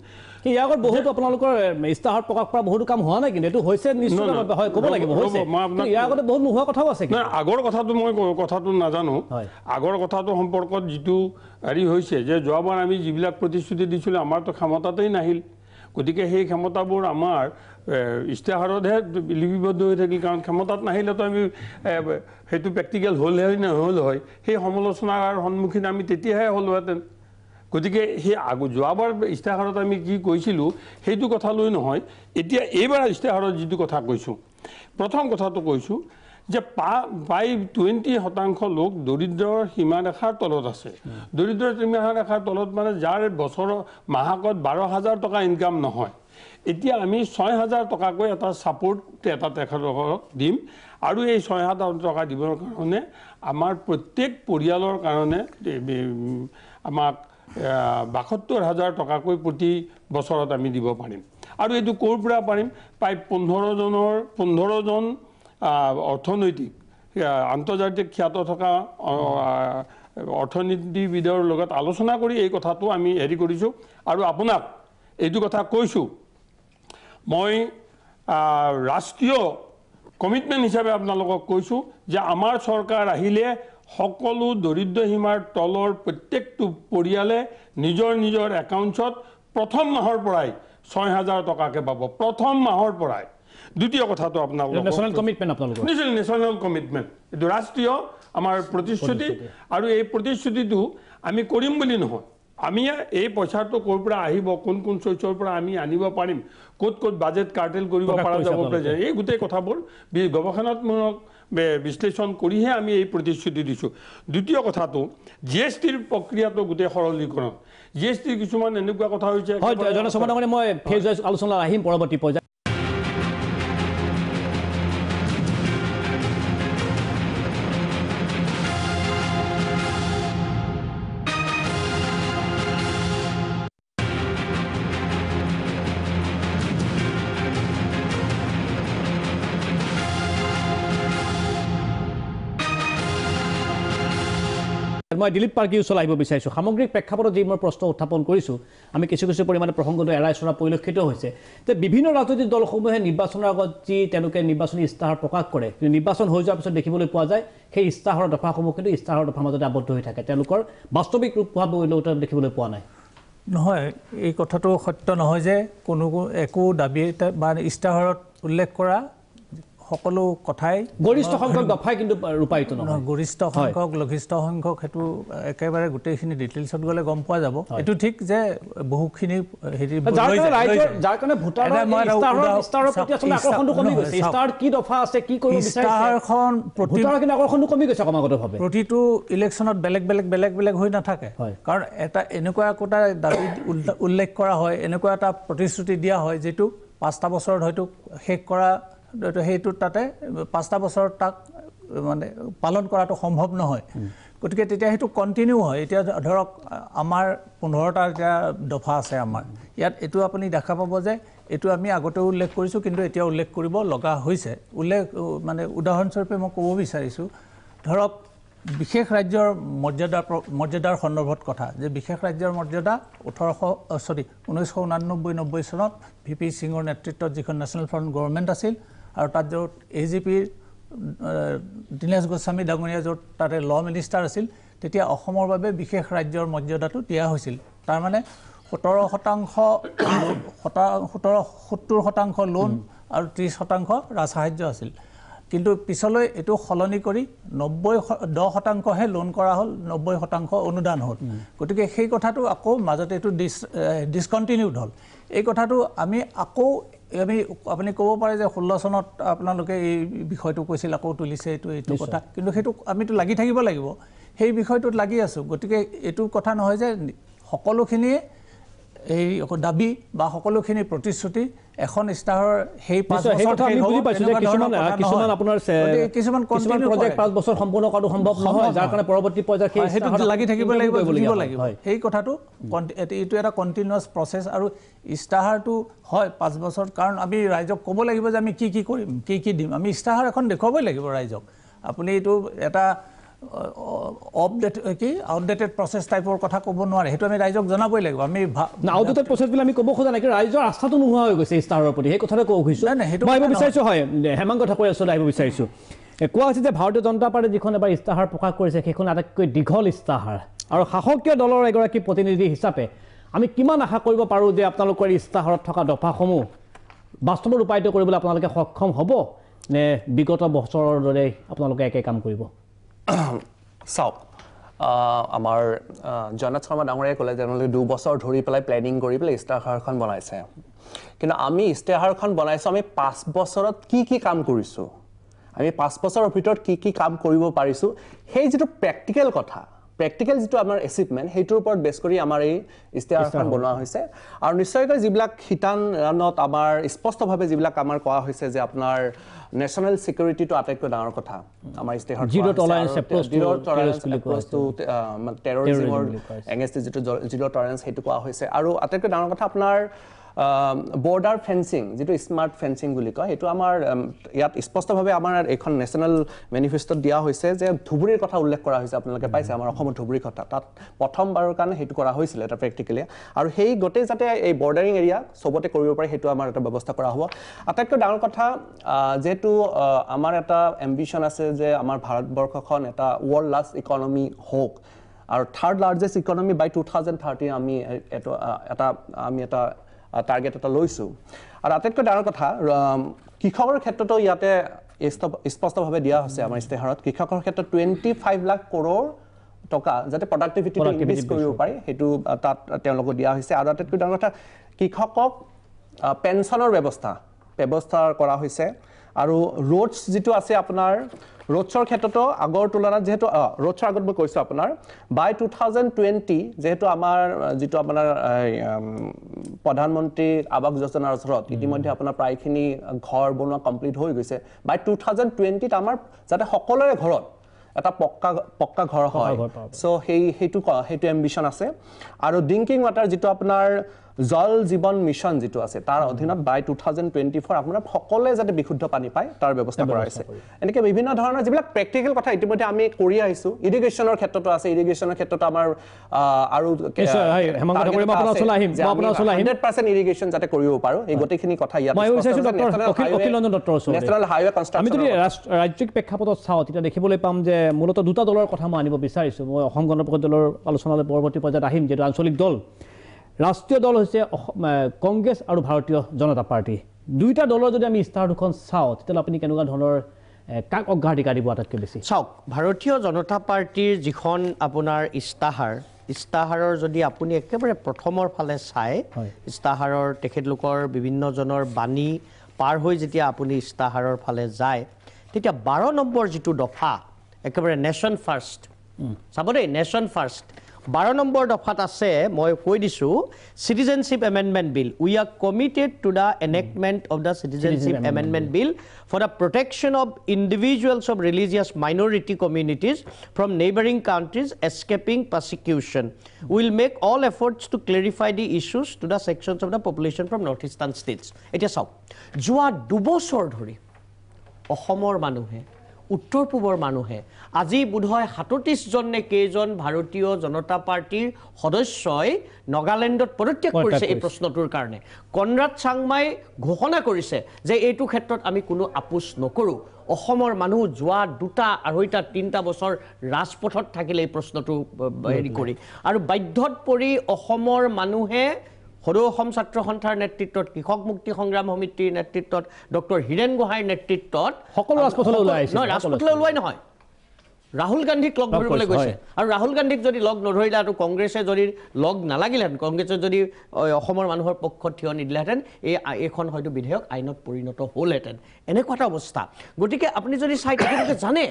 Speaker 2: ইয়াৰ আগত বহুত আপোনালোকৰ ইস্তাহাৰত প্ৰকাশ কৰা বহুতো কাম হোৱা নাই কিন্তু এইটো হৈছে নিশ্চয় হয় ক'ব লাগিব হৈছে ইয়াৰ আগতে বহুত নোহোৱা কথাও আছে
Speaker 5: আগৰ কথাটো মই কথাটো নাজানো আগৰ কথাটো সম্পৰ্কত যিটো হেৰি হৈছে যে যোৱাবাৰ আমি যিবিলাক প্ৰতিশ্ৰুতি দিছিলোঁ আমাৰতো ক্ষমতাতেই নাহিল গতিকে সেই ক্ষমতাবোৰ আমাৰ ইস্তাহাৰতহে লিপিবদ্ধ হৈ থাকিল কাৰণ ক্ষমতাত নাহিলেতো আমি সেইটো প্ৰেক্টিকেল হ'লহে নহ'ল হয় সেই সমালোচনাৰ সন্মুখীন আমি তেতিয়াহে হ'লোহেঁতেন গতিকে সেই যোৱাবাৰ ইস্তাহাৰত আমি কি কৈছিলোঁ সেইটো কথা লৈ নহয় এতিয়া এইবাৰ ইস্তাহাৰত যিটো কথা কৈছোঁ প্ৰথম কথাটো কৈছোঁ যে প্ৰায় 20% লোক দৰিদ্ৰৰ সীমাৰেখাৰ তলত আছে দৰিদ্ৰৰ সীমাৰেখাৰ তলত মানে যাৰ বছৰৰ মাহকত 12,000 টকা ইনকাম নহয় এতিয়া আমি 6,000 টকাকৈ এটা ছাপোৰ্ট এটা তেখেতসকলক দিম আৰু এই 6,000 টকা দিবৰ কাৰণে আমাৰ প্ৰত্যেক পৰিয়ালৰ কাৰণে আমাক 72,000 টকাকৈ প্ৰতি বছৰত আমি দিব পাৰিম আৰু এইটো ক'ৰ পৰা পাৰিম প্ৰায় 15জন অৰ্থনৈতিক আন্তৰ্জাতিক খ্যাত থকা অৰ্থনীতিবিদৰ লগত আলোচনা কৰি এই কথাটো আমি হেৰি কৰিছোঁ আৰু আপোনাক এইটো কথা কৈছোঁ মই ৰাষ্ট্ৰীয় কমিটমেণ্ট হিচাপে আপোনালোকক কৈছোঁ যে আমাৰ চৰকাৰ আহিলে সকলো দৰিদ্ৰ সীমাৰ তলৰ প্ৰত্যেকটো পৰিয়ালে নিজৰ একাউণ্টছত প্ৰথম মাহৰ পৰাই 6,000 টকাকৈ পাব প্ৰথম মাহৰ পৰাই দ্বিতীয় কথাটো আপোনালোকৰ
Speaker 2: নেশ্যনেল কমিটমেণ্ট আপোনালোকৰ
Speaker 5: নেশ্যনেল কমিটমেণ্ট এইটো ৰাষ্ট্ৰীয় আমাৰ প্ৰতিশ্ৰুতি আৰু এই প্ৰতিশ্ৰুতিটো আমি কৰিম বুলি নহয় আমি এই পইচাটো ক'ৰ পৰা আহিব কোন চ'ৰ্চৰ পৰা আমি আনিব পাৰিম ক'ত বাজেট কাৰ্টেল কৰিব পৰা যাব এই গোটেই কথাবোৰ গৱেষণাত্মক বিশ্লেষণ কৰিহে আমি এই প্ৰতিশ্ৰুতি দিছোঁ দ্বিতীয় কথাটো GSTৰ প্ৰক্ৰিয়াটো গোটেই সৰলীকৰণ GSTৰ কিছুমান এনেকুৱা কথা হৈছে
Speaker 2: মই ফেজ ৱাইজ আলোচনা আহিম পৰৱৰ্তী পৰ্যায়ত মই দিলীপ পাৰ্কীৰ ওচৰলৈ আহিব বিচাৰিছোঁ সামগ্ৰিক প্ৰেক্ষাপটত যি মই প্ৰশ্ন উত্থাপন কৰিছোঁ আমি কিছু পৰিমাণে প্ৰসংগটো এৰাই চলা পৰিলক্ষিত হৈছে যে বিভিন্ন ৰাজনৈতিক দলসমূহে নিৰ্বাচনৰ আগত যি তেওঁলোকে নিৰ্বাচনী ইস্তাহাৰ প্ৰকাশ কৰে কিন্তু নিৰ্বাচন হৈ যোৱাৰ পিছত দেখিবলৈ পোৱা যায় সেই ইস্তাহাৰৰ দফাসমূহ কিন্তু ইস্তাহাৰৰ দফাৰ মাজতে আবদ্ধ হৈ থাকে তেওঁলোকৰ বাস্তৱিক ৰূপ প্ৰভাৱ দেখিবলৈ পোৱা নাই
Speaker 6: নহয় এই কথাটো সত্য নহয় যে কোনো একো দাবী বা ইস্তাহাৰত উল্লেখ কৰা সকলো কথাই
Speaker 2: গৰিষ্ঠ সংখ্যক দফাই কিন্তু ৰূপায়িত নহয়
Speaker 6: গৰিষ্ঠ সংখ্যক লঘিষ্ঠ সংখ্যক হেতু একেবাৰে গোটেইখিনি ডিটেইলছত গ'লে গম পোৱা যাব এটো ঠিক যে বহুখিনি হেৰি
Speaker 2: যাৰ কাৰণে ভোটাৰৰ ইস্তাহাৰৰ প্ৰতি আসলে আকৰ্ষণটো কমি গৈছে ইস্তাহাৰ কি দফা আছে কি কৰিব বিচাৰিছে
Speaker 6: ইস্তাহাৰখন
Speaker 2: ভোটাৰৰ কিন্তু আকৰ্ষণটো কমি গৈছে ক্ৰমাগতভাৱে
Speaker 6: প্ৰতিটো ইলেকশ্যনত বেলেগ হৈ নাথাকে কাৰণ এটা এনেকুৱা একোটা দাবী উল্লেখ কৰা হয় এনেকুৱা এটা প্ৰতিশ্ৰুতি দিয়া হয় যেটো 5টা বছৰত হয়তো শেষ কৰা সেইটো তাতে 5টা বছৰ তাক মানে পালন কৰাটো সম্ভৱ নহয় গতিকে তেতিয়া সেইটো কন্টিনিউ হয় এতিয়া ধৰক আমাৰ 15টা এতিয়া দফা আছে আমাৰ ইয়াত এটো আপুনি দেখা পাব যে এটো আমি আগতে উল্লেখ কৰিছো কিন্তু এতিয়া উল্লেখ কৰিব লগা হৈছে উল্লেখ মানে উদাহৰণস্বৰূপে মই ক'ব বিচাৰিছো ধৰক বিশেষ ৰাজ্যৰ মৰ্যাদাৰ সন্দৰ্ভত কথা যে বিশেষ ৰাজ্যৰ মৰ্যাদা 1989-90 চনত ভিপি সিঙৰ নেতৃত্বত যিখন নেশ্যনেল ফ্ৰণ্ট গভৰ্ণমেণ্ট আছিল আৰু তাত য'ত এজিপি দিনেশ গোস্বামী ডাঙৰীয়া য'ত তাতে ল মিনিষ্টাৰ আছিল তেতিয়া অসমৰ বাবে বিশেষ ৰাজ্যৰ মৰ্যাদাটো দিয়া হৈছিল তাৰ মানে 70% লোন আৰু 30% ৰাজসাহায্য আছিল কিন্তু পিছলৈ এটো খলনি কৰি 10% হে লোন কৰা হল 90% অনুদান হল গতিকে সেই কথাটো আকৌ মাজতে এটো ডিসকন্টিনিউড হল এই কথাটো আমি আকৌ আপুনি ক'ব পাৰে যে 16 চনত আপোনালোকে এই বিষয়টো কৈছিল আকৌ তুলিছে এইটো কথা কিন্তু সেইটো আমিতো লাগি থাকিব লাগিব সেই বিষয়টোত লাগি আছো গতিকে এটো কথা নহয় যে সকলোখিনি এই দাবী বা সকলোখিনি প্ৰতিশ্ৰুতি এখন ইস্তাহাৰৰ সেই 5 বছৰ
Speaker 2: কিছুমান আপোনাৰ
Speaker 6: কিছুমান
Speaker 2: প্ৰজেক্ট 5 বছৰ সম্পূৰ্ণ কৰাটো সম্ভৱ নহয়, যাৰ কাৰণে পৰৱৰ্তী পৰ্যায়ত
Speaker 6: সেইটো লাগি থাকিব লাগিব সেই কথাটো এইটো এটা কণ্টিনিউৱাছ প্ৰচেছ। আৰু ইস্তাহাৰটো হয় 5 বছৰ, কাৰণ আমি ৰাইজক ক'ব লাগিব যে আমি কি কৰিম, কি দিম। আমি ইস্তাহাৰ এখন দেখুৱাবই লাগিব ৰাইজক। আপুনি এইটো এটা আউটডেটেড প্ৰচেছ টাইপৰ কথা ক'ব নোৱাৰে, সেইটো আমি ৰাইজক জনাবই লাগিব। আমি
Speaker 2: আউটডেটেড প্ৰচেছ বুলি আমি ক'ব খোজা নাই, ৰাইজৰ আস্থাটো নোহোৱা হৈ গৈছে ইস্তাহাৰৰ প্ৰতি, সেই কথাটো ক'ব খুজিছোঁ। মই আহিব বিচাৰিছোঁ, হয় হেমাং কথা কৈ আছোঁ, আহিব বিচাৰিছোঁ। কোৱা হৈছে যে ভাৰতীয় জনতা পাৰ্টীয়ে যিখন এবাৰ ইস্তাহাৰ প্ৰকাশ কৰিছে সেইখন আটাইতকৈ দীঘল ইস্তাহাৰ, আৰু শাসকীয় দলৰ এগৰাকী প্ৰতিনিধি হিচাপে আমি কিমান আশা কৰিব পাৰোঁ যে আপোনালোকৰ ইস্তাহাৰত থকা দফাসমূহ বাস্তৱত ৰূপায়িত কৰিবলৈ আপোনালোকে সক্ষম হ'ব নে বিগত বছৰৰ দৰে আপোনালোকে একে কাম কৰিব?
Speaker 7: চাওক, আমাৰ জনাত শৰ্মা ডাঙৰীয়াই ক'লে যে তেওঁলোকে 2 বছৰ ধৰি পেলাই প্লেনিং কৰি পেলাই ইস্তাহাৰখন বনাইছে, কিন্তু আমি ইস্তাহাৰখন বনাইছোঁ আমি 5 বছৰত কি কাম কৰিছোঁ, আমি 5 বছৰৰ ভিতৰত কি কাম কৰিব পাৰিছোঁ, সেই যিটো প্ৰেক্টিকেল কথা, প্ৰেক্টিকেল যিটো আমাৰ এচিভমেণ্ট, সেইটোৰ ওপৰত বেছ কৰি আমাৰ এই ইস্তাহাৰখন বনোৱা হৈছে। আৰু নিশ্চয়কৈ যিবিলাক শিতানত আমাৰ স্পষ্টভাৱে যিবিলাক আমাৰ কোৱা হৈছে যে আপোনাৰ নেশ্যনেল ছিকিউৰিটিটো আটাইতকৈ ডাঙৰ কথা আমাৰ ইস্তাহাৰত,
Speaker 2: জিৰ' টলাৰেঞ্চ এপ্ৰ'চ
Speaker 7: টু টেৰৰিজিমৰ এগেইনষ্ট যিটো জিৰ' টলাৰেঞ্চ সেইটো কোৱা হৈছে। আৰু আটাইতকৈ ডাঙৰ কথা আপোনাৰ বৰ্ডাৰ ফেন্সিং, যিটো স্মাৰ্ট ফেন্সিং বুলি কয়, সেইটো আমাৰ ইয়াত স্পষ্টভাৱে আমাৰ এইখন নেশ্যনেল মেনিফেষ্টত দিয়া হৈছে যে ধুবুৰীৰ কথা উল্লেখ কৰা হৈছে। আপোনালোকে পাইছে আমাৰ অসমত ধুবুৰীৰ কথা, তাত প্ৰথমবাৰৰ কাৰণে সেইটো কৰা হৈছিলে এটা প্ৰেক্টিকেলি, আৰু সেই গোটেই যাতে এই বৰ্ডাৰিং এৰিয়া চবতে কৰিব পাৰে সেইটো আমাৰ এটা ব্যৱস্থা কৰা হ'ব। আটাইতকৈ ডাঙৰ কথা, যিহেতু আমাৰ এটা এম্বিশ্যন আছে যে আমাৰ ভাৰতবৰ্ষখন এটা ৱৰ্ল্ড লাৰ্জ ইকনমি হওক, আৰু 3rd লাৰ্জেষ্ট ইকনমি বাই 2030 আমি এটা টাৰ্গেট এটা লৈছোঁ। আৰু আটাইতকৈ ডাঙৰ কথা, কৃষকৰ ক্ষেত্ৰতো ইয়াতে স্পষ্টভাৱে দিয়া হৈছে আমাৰ ইস্তাহাৰত, কৃষকৰ ক্ষেত্ৰত 25 লাখ কৰ'ৰ টকা যাতে প্ৰডাক্টিভিটিটো ইনক্ৰিজ কৰিব পাৰে সেইটো তাত তেওঁলোকক দিয়া হৈছে। আৰু আটাইতকৈ ডাঙৰ কথা, কৃষকক পেঞ্চনৰ ব্যৱস্থা কৰা হৈছে। আৰু ৰোডছ যিটো আছে আপোনাৰ, ৰোডছৰ ক্ষেত্ৰতো আগৰ তুলনাত, যিহেতু ৰোডছৰ আগত মই কৈছোঁ আপোনাৰ বাই 2020 যিহেতু আমাৰ যিটো আপোনাৰ প্ৰধানমন্ত্ৰী আৱাস যোজনাৰ ওচৰত ইতিমধ্যে আপোনাৰ প্ৰায়খিনি ঘৰ বনোৱা কমপ্লিট হৈ গৈছে। বাই 2020 আমাৰ যাতে সকলোৰে ঘৰত এটা পক্কা ঘৰ হয়, চ' সেইটো এম্বিশ্যন আছে। আৰু ড্ৰিংকিং ৱাটাৰ যিটো আপোনাৰ জল জীৱন মিছন যিটো আছে তাৰ অধীনত বাই 2024 আপোনাৰ সকলোৱে যাতে বিশুদ্ধ পানী পায় তাৰ ব্যৱস্থা কৰা হৈছে। এনেকৈ বিভিন্ন ধৰণৰ যিবিলাক প্ৰেক্টিকেল কথা ইতিমধ্যে আমি কৰি আহিছোঁ। ইৰিগেশ্যনৰ ক্ষেত্ৰতো আছে, ইৰিগেশ্যনৰ ক্ষেত্ৰতো আমাৰ আৰু 100% ইৰিগেশ্যন যাতে কৰিব পাৰোঁ, এই গোটেইখিনি কথা ইয়াত নেশ্যনেল হাইৱে কনষ্ট্ৰাকশ্যন।
Speaker 2: আমি যদি ৰাজ্যিক প্ৰেক্ষাপটত চাওঁ তেতিয়া দেখিবলৈ পাম যে মূলতঃ 2টা দলৰ কথা মই আনিব বিচাৰিছোঁ। মই অসম গণ পৰিষদ দলৰ আলোচনালৈ পৰৱৰ্তী পৰ্যায়ত আহিম, যিহেতু আঞ্চলিক দল। ৰাষ্ট্ৰীয় দল হৈছে কংগ্ৰেছ আৰু ভাৰতীয় জনতা পাৰ্টি। 2টা দলৰ যদি আমি ইস্তাহাৰ দুখন চাওঁ তেতিয়াহ'লে আপুনি কেনেকুৱা ধৰণৰ কাক অগ্ৰাধিকাৰ দিব আটাইতকৈ বেছি?
Speaker 4: চাওক, ভাৰতীয় জনতা পাৰ্টীৰ যিখন আপোনাৰ ইস্তাহাৰৰ যদি আপুনি একেবাৰে প্ৰথমৰ ফালে চায়, ইস্তাহাৰৰ তেখেতলোকৰ বিভিন্নজনৰ বাণী পাৰ হৈ যেতিয়া আপুনি ইস্তাহাৰৰ ফালে যায়, তেতিয়া 12 নম্বৰ যিটো দফা একেবাৰে নেশ্যন ফাৰ্ষ্ট, চাব দেই, নেশ্যন ফাৰ্ষ্ট 12 নম্বৰ দফাত আছে, মই কৈ দিছোঁ, citizenship amendment bill. We are committed to the enactment of the citizenship amendment bill for the protection of individuals of religious minority communities from neighbouring countries escaping persecution. Will make all efforts to clarify the issues to the sections of the population from north eastern states. এতিয়া চাওক, যোৱা 2 বছৰ ধৰি অসমৰ মানুহে, উত্তৰ পূবৰ মানুহে, আজি বোধহয় 37জন নে কেইজন ভাৰতীয় জনতা পাৰ্টীৰ সদস্যই নাগালেণ্ডত পদত্যাগ কৰিছে এই প্ৰশ্নটোৰ কাৰণে। কনৰাড চাংমাই ঘোষণা কৰিছে যে এইটো ক্ষেত্ৰত আমি কোনো আপোচ নকৰোঁ। অসমৰ মানুহ যোৱা 2টা, 2.5টা, 3টা বছৰ ৰাজপথত থাকিলে এই প্ৰশ্নটো হেৰি কৰি, আৰু বাধ্যত পৰি অসমৰ মানুহে সদৌ অসম ছাত্ৰ সন্থাৰ নেতৃত্বত, কৃষক মুক্তি সংগ্ৰাম সমিতিৰ নেতৃত্বত, ডক্টৰ হীৰেণ গোহাঁইৰ নেতৃত্বত
Speaker 2: সকলো ৰাজপথলৈ ওলাই আহিছে।
Speaker 4: ৰাজপথলৈ ওলোৱাই নহয়, ৰাহুল গান্ধীক লগ ধৰিবলৈ গৈছে আৰু ৰাহুল গান্ধীক যদি লগ নধৰিলে আৰু কংগ্ৰেছে যদি লগ নালাগিলেহেঁতেন কংগ্ৰেছে যদি অসমৰ মানুহৰ পক্ষত থিয় নিদিলেহেঁতেন এইখন হয়তো বিধেয়ক আইনত পৰিণত হ'লহেঁতেন এনেকুৱা এটা অৱস্থা গতিকে আপুনি যদি চাই তেখেতে জানে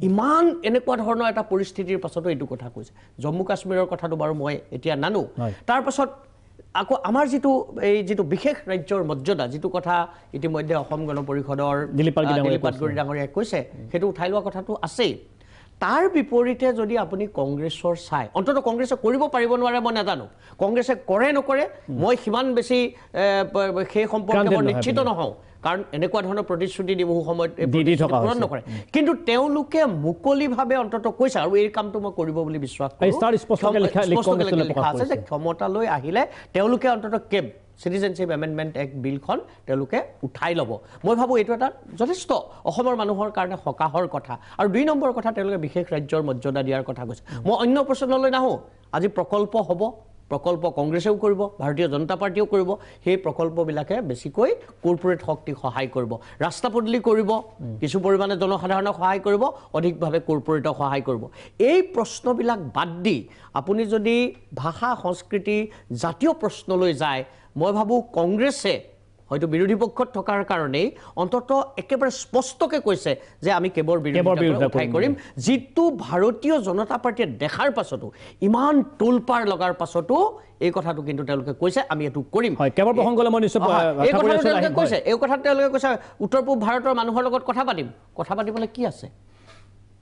Speaker 4: ইমান এনেকুৱা ধৰণৰ এটা পৰিস্থিতিৰ পাছতো এইটো কথা কৈছে জম্মু কাশ্মীৰৰ কথাটো বাৰু মই এতিয়া নানো তাৰপাছত আকৌ আমাৰ যিটো বিশেষ ৰাজ্যৰ মৰ্যাদা যিটো কথা ইতিমধ্যে অসম গণ পৰিষদৰ দিলীপ পাটগৰী ডাঙৰীয়াই কৈছে সেইটো উঠাই লোৱা কথাটো আছেই তাৰ বিপৰীতে যদি আপুনি কংগ্ৰেছৰ চাই অন্তত কংগ্ৰেছে কৰিব পাৰিব নোৱাৰে মই নাজানো কংগ্ৰেছে কৰে নকৰে মই সিমান বেছি সেই সম্পৰ্কে মই নিশ্চিত নহওঁ কাৰণ এনেকুৱা ধৰণৰ প্ৰতিশ্ৰুতি দি বহু সময়ত পূৰণ নকৰে কিন্তু তেওঁলোকে মুকলিভাৱে অন্তত কৈছে আৰু এই কামটো মই কৰিব বুলি বিশ্বাস কৰোঁ যে ক্ষমতালৈ আহিলে তেওঁলোকে অন্তত চিটিজেনশ্বিপ এমেণ্ডমেণ্ট এক্ট বিলখন তেওঁলোকে উঠাই ল'ব মই ভাবোঁ এইটো এটা যথেষ্ট অসমৰ মানুহৰ কাৰণে সকাহৰ কথা আৰু 2 নম্বৰ কথা তেওঁলোকে বিশেষ ৰাজ্যৰ মৰ্যাদা দিয়াৰ কথা কৈছে মই অন্য প্ৰশ্নলৈ নাহোঁ আজি প্ৰকল্প হ'ব প্ৰকল্প কংগ্ৰেছেও কৰিব ভাৰতীয় জনতা পাৰ্টিও কৰিব সেই প্ৰকল্পবিলাকে বেছিকৈ কৰ্পোৰেট শক্তিক সহায় কৰিব ৰাস্তা পদূলি কৰিব কিছু পৰিমাণে জনসাধাৰণক সহায় কৰিব অধিকভাৱে কৰ্পোৰেটক সহায় কৰিব এই প্ৰশ্নবিলাক বাদ দি আপুনি যদি ভাষা সংস্কৃতি জাতীয় প্ৰশ্নলৈ যায় মই ভাবোঁ কংগ্ৰেছে হয়তো বিৰোধী পক্ষত থকাৰ কাৰণেই অন্তত একেবাৰে স্পষ্টকৈ কৈছে যে আমি কেৱল বিৰোধিতা কৰিম যিটো ভাৰতীয় জনতা পাৰ্টিয়ে দেখাৰ পাছতো ইমান টোলপাৰ লগাৰ পাছতো এই কথাটো কিন্তু তেওঁলোকে কৈছে আমি এইটো কৰিম এই কথাটো তেওঁলোকে কৈছে উত্তৰ পূব ভাৰতৰ মানুহৰ লগত কথা পাতিবলৈ কি আছে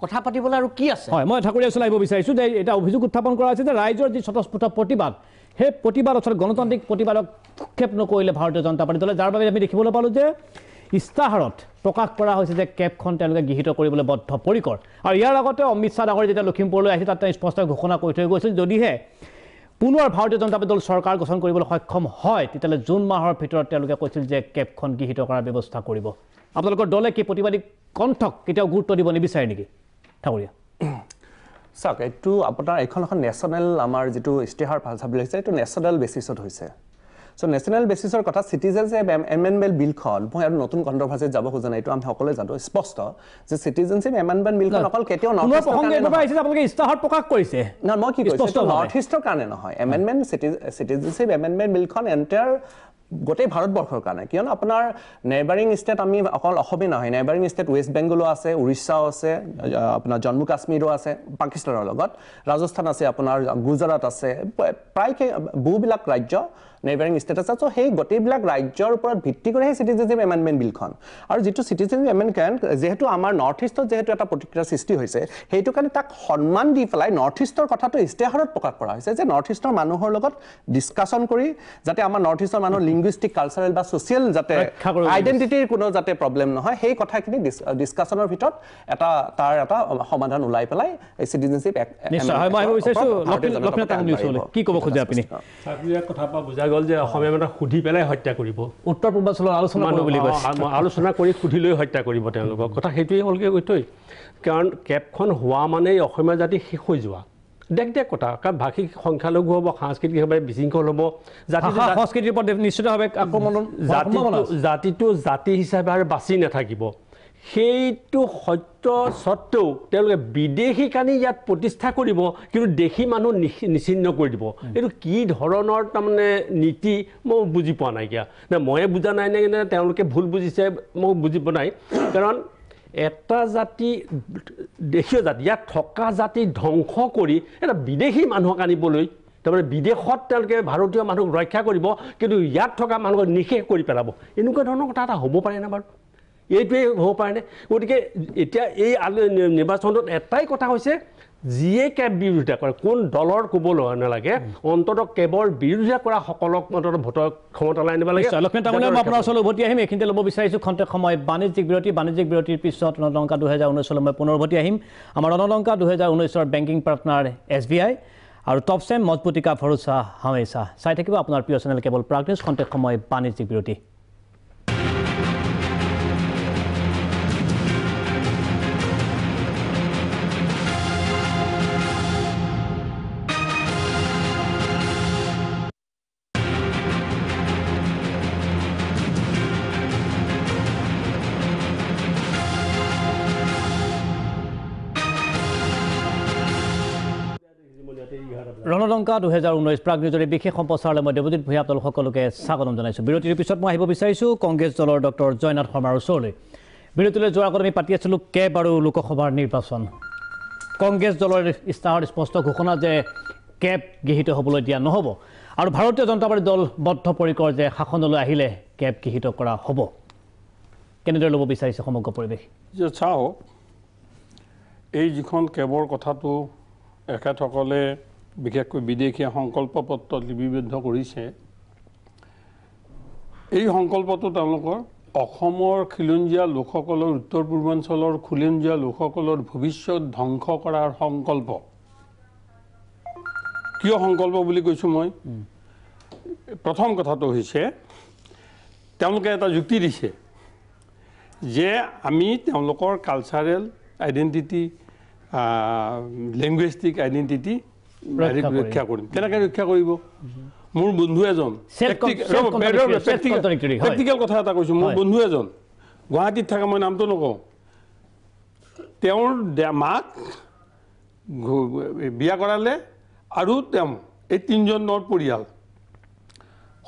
Speaker 4: কথা পাতিবলৈ আৰু কি আছে
Speaker 2: হয় মই ঠাকুৰীয়া চলাইব বিচাৰিছোঁ যে এটা অভিযোগ উত্থাপন কৰা হৈছে যে ৰাইজৰ যি স্বতঃস্ফূৰ্ত প্ৰতিবাদ সেই প্ৰতিবাদ অৰ্থাৎ গণতান্ত্ৰিক প্ৰতিবাদক ভূক্ষেপ নকৰিলে ভাৰতীয় জনতা পাৰ্টি দলে যাৰ বাবে আমি দেখিবলৈ পালোঁ যে ইস্তাহাৰত প্ৰকাশ কৰা হৈছে যে কেবখন তেওঁলোকে গৃহীত কৰিবলৈ বদ্ধপৰিকৰ আৰু ইয়াৰ আগতে অমিত শ্বাহ ডাঙৰীয়া যেতিয়া লখিমপুৰলৈ আহিছে তাত তেওঁ স্পষ্ট ঘোষণা কৰি থৈ গৈছিল যদিহে পুনৰ ভাৰতীয় জনতা পাৰ্টি দল চৰকাৰ গঠন কৰিবলৈ সক্ষম হয় তেতিয়াহ'লে জুন মাহৰ ভিতৰত তেওঁলোকে কৈছিল যে কেবখন গৃহীত কৰাৰ ব্যৱস্থা কৰিব আপোনালোকৰ দলে কি প্ৰতিবাদী কণ্ঠক কেতিয়াও গুৰুত্ব দিব নিবিচাৰে নেকি ঠাকুৰীয়া
Speaker 7: চাওক এইটো আপোনাৰ এখন নেশ্যনেল আমাৰ যিটো ইস্তাহাৰ ভাষাবিলাক হৈছে এইটো নেশ্যনেল বেচিছত হৈছে চ' নেশ্যনেল বেচিছৰ কথা চিটিজেনশ্বিপ এমেণ্ডমেণ্ট বিলখন মই আৰু নতুন কণ্ট্ৰভাৰ্চিত যাব খোজা নাই এইটো আমি সকলোৱে জানো স্পষ্ট যে চিটিজেনশ্বিপ এমেণ্ডমেণ্ট বিলখন অকল কেতিয়াও
Speaker 2: ইস্তাহাৰ প্ৰকাশ কৰিছে
Speaker 7: নহয় মই কি কৈছোঁ নৰ্থ ইষ্টৰ কাৰণে নহয় এমেণ্ডমেণ্ট চিটিজেনশ্বিপ এমেণ্ডমেণ্ট বিলখন এণ্টায়াৰ গোটেই ভাৰতবৰ্ষৰ কাৰণে কিয়নো আপোনাৰ নেইবাৰিং ষ্টেট আমি অকল অসমেই নহয় নেইবাৰিং ষ্টেট ৱেষ্ট বেংগলো আছে উৰিষ্যাও আছে আপোনাৰ জম্মু কাশ্মীৰো আছে পাকিস্তানৰ লগত ৰাজস্থান আছে আপোনাৰ গুজৰাট আছে প্ৰায় বহুবিলাক ৰাজ্য নেইবাৰিং ষ্টেট আছে চ' সেই গোটেইবিলাক ৰাজ্যৰ ওপৰত ভিত্তি কৰি সেই চিটিজেনশ্বিপ এমেণ্ডমেণ্ট বিলখন আৰু যিটো চিটিজেনশ্বিপ এমেণ্ডমেণ্ট যিহেতু আমাৰ নৰ্থ ইষ্টত যিহেতু এটা প্ৰতিক্ৰিয়াৰ সৃষ্টি হৈছে সেইটো কাৰণে তাক সন্মান দি পেলাই নৰ্থ ইষ্টৰ কথাটো ইস্তাহাৰত প্ৰকাশ কৰা হৈছে যে নৰ্থ ইষ্টৰ মানুহৰ লগত ডিছকাশ্যন কৰি যাতে আমাৰ নৰ্থ ইষ্টৰ মানুহৰ লিংগুইষ্টিক কালচাৰেল বা ছ'চিয়েল যাতে আইডেণ্টিটিৰ কোনো যাতে প্ৰব্লেম নহয় সেই কথাখিনি ডিছকাশ্যনৰ ভিতৰত তাৰ এটা সমাধান ওলাই পেলাই এই চিটিজেনশ্বিপ
Speaker 2: কি ক'ব খোজে আপুনি
Speaker 3: কথা বুজা গ'ল যে অসমীয়া মানুহ সুধি পেলাই হত্যা কৰিব
Speaker 2: উত্তৰ পূৰ্বাঞ্চলৰ
Speaker 3: আলোচনা কৰি সুধি লৈ হত্যা কৰিব তেওঁলোকক কথা সেইটোৱে হ'লগৈ কৈতৈ কাৰণ কেবখন হোৱা মানেই অসমীয়া জাতি শেষ হৈ যোৱা দেখ কথা কাৰণ ভাষিক সংখ্যালঘু হ'ব সাংস্কৃতিকভাৱে বিশৃংখল হ'ব
Speaker 2: সংস্কৃতিৰ ওপৰত নিশ্চিতভাৱে
Speaker 3: জাতিটো জাতি হিচাপে আৰু বাচি নাথাকিব সেইটো সত্য স্বত্বেও তেওঁলোকে বিদেশী কানি ইয়াত প্ৰতিষ্ঠা কৰিব কিন্তু দেশী মানুহ নিচিন্ন কৰি দিব এইটো কি ধৰণৰ তাৰমানে নীতি মই বুজি পোৱা নাইকিয়া নে ময়ে বুজা নাই নে তেওঁলোকে ভুল বুজিছে মই বুজি পোৱা নাই কাৰণ এটা জাতি দেশীয় জাতি ইয়াত থকা জাতি ধ্বংস কৰি এটা বিদেশী মানুহক আনিবলৈ তাৰমানে বিদেশত তেওঁলোকে ভাৰতীয় মানুহক ৰক্ষা কৰিব কিন্তু ইয়াত থকা মানুহক নিষেধ কৰি পেলাব এনেকুৱা ধৰণৰ কথা এটা হ'ব পাৰে নে বাৰু এইটোৱে হ'ব পাৰেনে গতিকে এতিয়া এই নিৰ্বাচনত এটাই কথা হৈছে যিয়ে কেব বিৰোধিতা কৰে কোন দলৰ ক'বলৈ নালাগে অন্ততঃ কেবৰ বিৰোধিতা কৰা সকলক অন্ততঃ ভোটৰ ক্ষমতালৈ আনিব লাগে
Speaker 2: মই আপোনাৰ ওচৰলৈ উভতি আহিম এইখিনিতে ল'ব বিচাৰিছোঁ খন্তেক সময় বাণিজ্যিক বিৰতিৰ পিছত ৰণলংকা 2019 মই পুনৰ উভতি আহিম আমাৰ ৰণলংকা 2019 বেংকিং পাৰ্টনাৰ SBI আৰু টপচেম মজবুতিকা ভৰোচা হামেচা চাই থাকিব আপোনাৰ প্ৰিয় চেনেল কেৱল প্ৰাগ নিউজ খন্তেক সময় বাণিজ্যিক বিৰতি ৰণলংকা 2019 প্ৰাগ নিউজৰ বিশেষ সম্প্ৰচাৰলৈ মই দেৱজিৎ ভূঞা আপোনালোক সকলোকে স্বাগতম জনাইছোঁ। বিৰতিৰ পিছত মই আহিব বিচাৰিছোঁ কংগ্ৰেছ দলৰ ডক্টৰ জয়নাথ শৰ্মাৰ ওচৰলৈ। বিৰতিলৈ যোৱাৰ আগত আমি পাতি আছিলোঁ কেব আৰু লোকসভাৰ নিৰ্বাচন। কংগ্ৰেছ দলৰ ইস্তাহাৰত স্পষ্ট ঘোষণা যে কেব গৃহীত হ'বলৈ দিয়া নহ'ব আৰু ভাৰতীয় জনতা পাৰ্টী দল বদ্ধপৰিকৰ যে শাসনলৈ আহিলে কেব গৃহীত কৰা হ'ব। কেনেদৰে ল'ব বিচাৰিছে সমগ্ৰ পৰিৱেশ?
Speaker 5: যে চাওক, এই যিখন কেবৰ কথাটো এখেতসকলে বিশেষকৈ বিদেশী সংকল্প পত্ৰত লিপিবদ্ধ কৰিছে, এই সংকল্পটো তেওঁলোকৰ অসমৰ খিলঞ্জীয়া লোকসকলৰ, উত্তৰ পূৰ্বাঞ্চলৰ খিলঞ্জীয়া লোকসকলৰ ভৱিষ্যত ধ্বংস কৰাৰ সংকল্প। কিয় সংকল্প বুলি কৈছোঁ মই? প্ৰথম কথাটো হৈছে তেওঁলোকে এটা যুক্তি দিছে যে আমি তেওঁলোকৰ কালচাৰেল আইডেণ্টিটি, লেংগুৱেষ্টিক আইডেণ্টিটি ৰক্ষা কৰিম। কেনেকৈ ৰক্ষা কৰিব? মোৰ বন্ধু এজন, প্ৰেক্টিকেল কথা এটা কৈছোঁ, মোৰ বন্ধু এজন গুৱাহাটীত থাকে, মই নামটো নকওঁ, তেওঁৰ মাক বিয়া কৰালে আৰু তেওঁ এই তিনিজনৰ পৰিয়াল,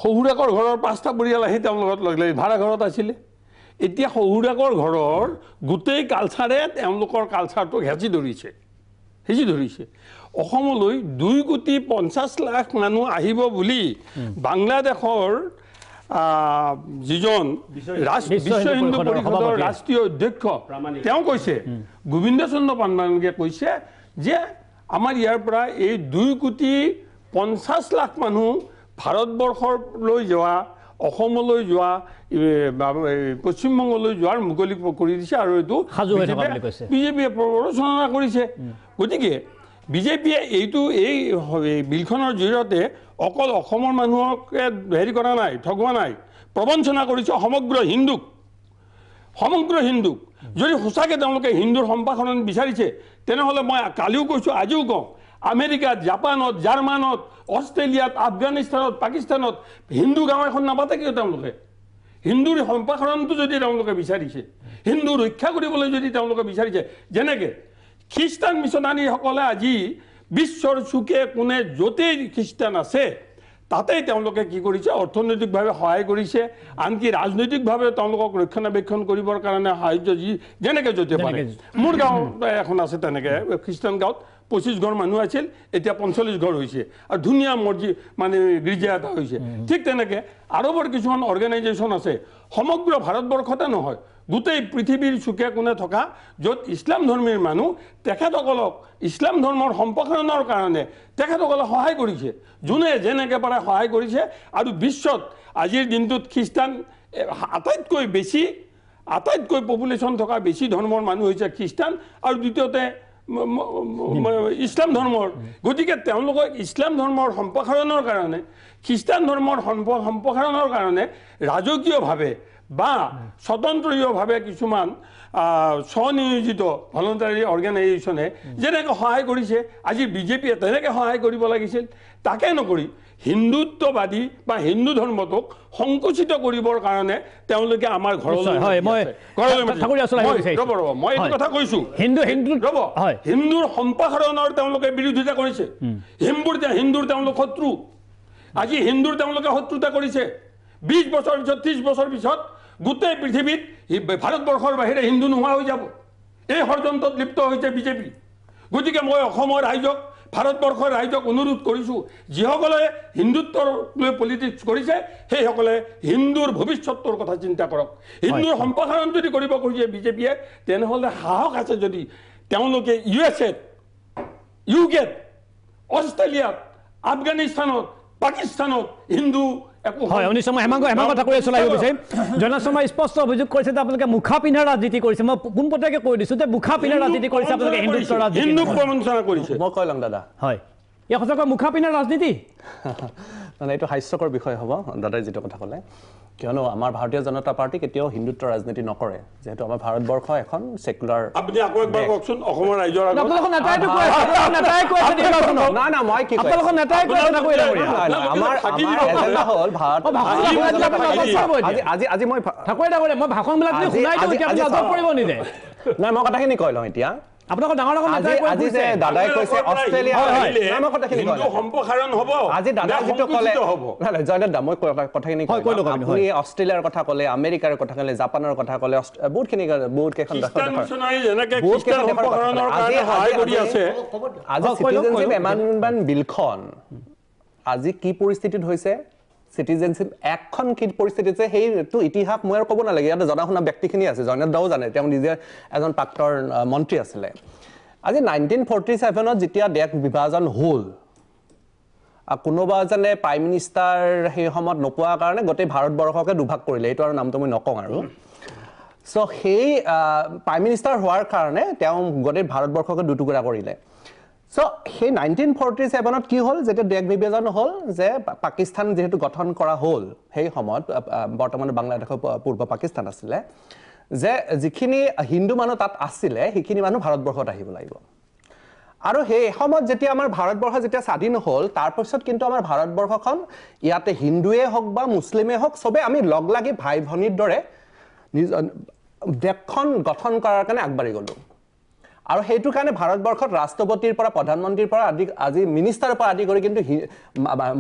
Speaker 5: শহুৰেকৰ ঘৰৰ 5টা পৰিয়াল আহি তেওঁৰ লগত লগ লাগি ভাড়া ঘৰত আছিলে। এতিয়া শহুৰেকৰ ঘৰৰ গোটেই কালচাৰে তেওঁলোকৰ কালচাৰটোক হেঁচি ধৰিছে। অসমলৈ 2,50,00,000 মানুহ আহিব বুলি বাংলাদেশৰ যিজন বিশ্ব হিন্দু পৰিষদৰ ৰাষ্ট্ৰীয় অধ্যক্ষ তেওঁ কৈছে, গোবিন্দ চন্দ্ৰ পাণ্ডানকে কৈছে যে আমাৰ ইয়াৰ পৰা এই 2,50,00,000 মানুহ ভাৰতবৰ্ষলৈ যোৱা, অসমলৈ যোৱা, পশ্চিমবংগলৈ যোৱাৰ মুকলি কৰি দিছে আৰু এইটো বিজেপিয়ে প্ৰৰোচনা কৰিছে। গতিকে বিজেপিয়ে এই বিলখনৰ জৰিয়তে অকল অসমৰ মানুহকে হেৰি কৰা নাই, ঠগোৱা নাই, প্ৰবঞ্চনা কৰিছে সমগ্ৰ হিন্দুক। যদি সঁচাকৈ তেওঁলোকে হিন্দুৰ সম্প্ৰসাৰণ বিচাৰিছে তেনেহ'লে মই কালিও কৈছোঁ, আজিও কওঁ, আমেৰিকাত, জাপানত, জাৰ্মানত, অষ্ট্ৰেলিয়াত, আফগানিস্তানত, পাকিস্তানত হিন্দু গাঁও এখন নাপাতে কিয়? তেওঁলোকে হিন্দুৰ সম্প্ৰসাৰণটো যদি তেওঁলোকে বিচাৰিছে, হিন্দু ৰক্ষা কৰিবলৈ যদি তেওঁলোকে বিচাৰিছে, যেনেকৈ খ্ৰীষ্টান মিছনাৰীসকলে আজি বিশ্বৰ চুকে কোণে য'তেই খ্ৰীষ্টান আছে তাতেই তেওঁলোকে কি কৰিছে? অৰ্থনৈতিকভাৱে সহায় কৰিছে, আনকি ৰাজনৈতিকভাৱে তেওঁলোকক ৰক্ষণাবেক্ষণ কৰিবৰ কাৰণে সাহায্য যেনেকৈ য'তে পাৰে। মোৰ গাঁও এখন আছে তেনেকৈ, খ্ৰীষ্টান গাঁৱত 25 ঘৰ মানুহ আছিল, এতিয়া 45 ঘৰ হৈছে আৰু ধুনীয়া গীৰ্জা এটা হৈছে। ঠিক তেনেকৈ আৰৱৰ কিছুমান অৰ্গেনাইজেশ্যন আছে, সমগ্ৰ ভাৰতবৰ্ষতে নহয়, গোটেই পৃথিৱীৰ চুকে কোণে থকা, য'ত ইছলাম ধৰ্মীৰ মানুহ, তেখেতসকলক ইছলাম ধৰ্মৰ সম্প্ৰসাৰণৰ কাৰণে তেখেতসকলে সহায় কৰিছে, যোনে যেনেকৈ পাৰে সহায় কৰিছে। আৰু বিশ্বত আজিৰ দিনটোত খ্ৰীষ্টান আটাইতকৈ পপুলেশ্যন থকা বেছি ধৰ্মৰ মানুহ হৈছে খ্ৰীষ্টান আৰু দ্বিতীয়তে ইছলাম ধৰ্মৰ। গতিকে তেওঁলোকক ইছলাম ধৰ্মৰ সম্প্ৰসাৰণৰ কাৰণে, খ্ৰীষ্টান ধৰ্মৰ সম্প্ৰসাৰণৰ কাৰণে ৰাজকীয়ভাৱে বা স্বতন্ত্ৰীয়ভাৱে কিছুমান স্বনিয়োজিত ভলণ্টাৰী অৰ্গেনাইজেশ্যনে যেনেকৈ সহায় কৰিছে, আজি বিজেপিয়ে তেনেকৈ সহায় কৰিব লাগিছিল। তাকে নকৰি হিন্দুত্ববাদী বা হিন্দু ধৰ্মটোক সংকুচিত কৰিবৰ কাৰণে তেওঁলোকে আমাৰ ঘৰলৈ মই এইটো কথা কৈছোঁ, হিন্দুৰ সম্প্ৰসাৰণৰ তেওঁলোকে বিৰোধিতা কৰিছে। হিন্দুৰ তেওঁলোক শত্ৰু। আজি হিন্দুৰ তেওঁলোকে শত্ৰুতা কৰিছে। 20 বছৰ পিছত, 30 বছৰ পিছত গোটেই পৃথিৱীত ভাৰতবৰ্ষৰ বাহিৰে হিন্দু নোহোৱা হৈ যাব। এই ষড়যন্ত্ৰত লিপ্ত হৈছে বিজেপি। গতিকে মই অসমৰ ৰাইজক, ভাৰতবৰ্ষৰ ৰাইজক অনুৰোধ কৰিছোঁ, যিসকলে হিন্দুত্বৰ লৈ পলিটিক্স কৰিছে সেইসকলে হিন্দুৰ ভৱিষ্যতৰ কথা চিন্তা কৰক। হিন্দুৰ সম্প্ৰসাৰণ যদি কৰিব খুজিছে বিজেপিয়ে, তেনেহ'লে সাহস আছে যদি তেওঁলোকে USA-ত, UK-ত, অষ্ট্ৰেলিয়াত, আফগানিস্তানত, পাকিস্তানত হিন্দু
Speaker 2: হয়। অনিশ শৰ্মা হেমাংগ কথা কৈ চলাই বিচাৰিম। জয়নাথ শৰ্মাই স্পষ্ট অভিযোগ কৰিছে যে আপোনালোকে মুখা পিন্ধাৰ ৰাজনীতি কৰিছে। মই পোনপটীয়াকৈ কৈ দিছোঁ যে মুখা পিন্ধাৰ ৰাজনীতি কৰিছে আপোনালোকে, হিন্দুত্বৰ ৰাজনীতি।
Speaker 7: মই কৈ ল'ম দাদা,
Speaker 2: হয়, এই সঁচাকৈ মুখা পিন্ধাৰ ৰাজনীতি?
Speaker 7: মানে এইটো হাস্যকৰ বিষয় হ'ব দাদাই যিটো কথা ক'লে, কিয়নো আমাৰ ভাৰতীয় জনতা পাৰ্টি কেতিয়াও হিন্দুত্বৰ ৰাজনীতি নকৰে, যিহেতু আমাৰ ভাৰতবৰ্ষ এখন ছেকুলাৰ।
Speaker 3: আপুনি আকৌ একবাৰ কওকচোন অসমৰ ৰাইজৰ আগত।
Speaker 2: আপোনালোকৰ নেতাইটো কৈ আছে, নেতাই কৈ আছে নিৰ্বাচনত।
Speaker 7: না মই কি কয়,
Speaker 2: আপোনালোকৰ নেতাই কৈ আছে নকৰিলে
Speaker 7: আমাৰ এজেণ্ডা হ'ল ভাৰত। আজি মই
Speaker 2: ঠাকুৰে ডাঙৰীয়া, মই ভাষণবিলাক শুনাই দিওঁ, এতিয়া আপুনি আজব কৰিব নিদিয়ে।
Speaker 7: নাই, মই কথাখিনি কৈ লওঁ এতিয়া
Speaker 2: আপোনালোকৰ ডাঙৰ ডাঙৰ
Speaker 7: আজি আজি যে দাদাই কৈছে অষ্ট্ৰেলিয়া নামৰ কথাখিনি
Speaker 5: হিন্দু সম্প্ৰসাৰণ হ'ব
Speaker 7: আজি দাদাই যিটো ক'লে জয়নাথ দা মই কথাখিনি আপুনি অষ্ট্ৰেলিয়াৰ কথা ক'লে আমেৰিকাৰ কথা ক'লে জাপানৰ কথা ক'লে বহুতখিনি বহুত কেইখন আজি চিটিজেনশ্বিপ এমেণ্ডমেণ্ট বিলখন আজি কি পৰিস্থিতিত হৈছে চিটিজেনশ্বিপ একখন কি পৰিস্থিতিত আছে সেইটো ইতিহাস মই আৰু ক'ব নালাগে ইয়াতে জনা শুনা ব্যক্তিখিনি আছে জয়নাথ দাও জানে তেওঁ নিজে এজন প্ৰাক্তন মন্ত্ৰী আছিলে আজি 1947ত যেতিয়া দেশ বিভাজন হ'ল কোনোবা এজনে প্ৰাইম মিনিষ্টাৰ সেই সময়ত নোপোৱাৰ কাৰণে গোটেই ভাৰতবৰ্ষকে দুভাগ কৰিলে এইটো আৰু নামটো মই নকওঁ আৰু চ' সেই প্ৰাইম মিনিষ্টাৰ হোৱাৰ কাৰণে তেওঁ গোটেই ভাৰতবৰ্ষকে দুটুকুৰা কৰিলে চ' সেই 1947ত কি হ'ল যেতিয়া দেশ বিভাজন হ'ল যে পাকিস্তান যেহেতু গঠন কৰা হ'ল সেই সময়ত বৰ্তমান বাংলাদেশৰ পূৰ্ব পাকিস্তান আছিলে যে যিখিনি হিন্দু মানুহ তাত আছিলে সেইখিনি মানুহ ভাৰতবৰ্ষত আহিব লাগিব আৰু সেই সময়ত যেতিয়া আমাৰ ভাৰতবৰ্ষ যেতিয়া স্বাধীন হ'ল তাৰপিছত কিন্তু আমাৰ ভাৰতবৰ্ষখন ইয়াতে হিন্দুৱে হওক বা মুছলিমে হওক চবে আমি লগ লাগি ভাই ভনীৰ দৰে দেশখন গঠন কৰাৰ কাৰণে আগবাঢ়ি গ'লোঁ আৰু সেইটো কাৰণে ভাৰতবৰ্ষত ৰাষ্ট্ৰপতিৰ পৰা প্ৰধানমন্ত্ৰীৰ পৰা আজি মিনিষ্টাৰৰ পৰা আদি কৰি কিন্তু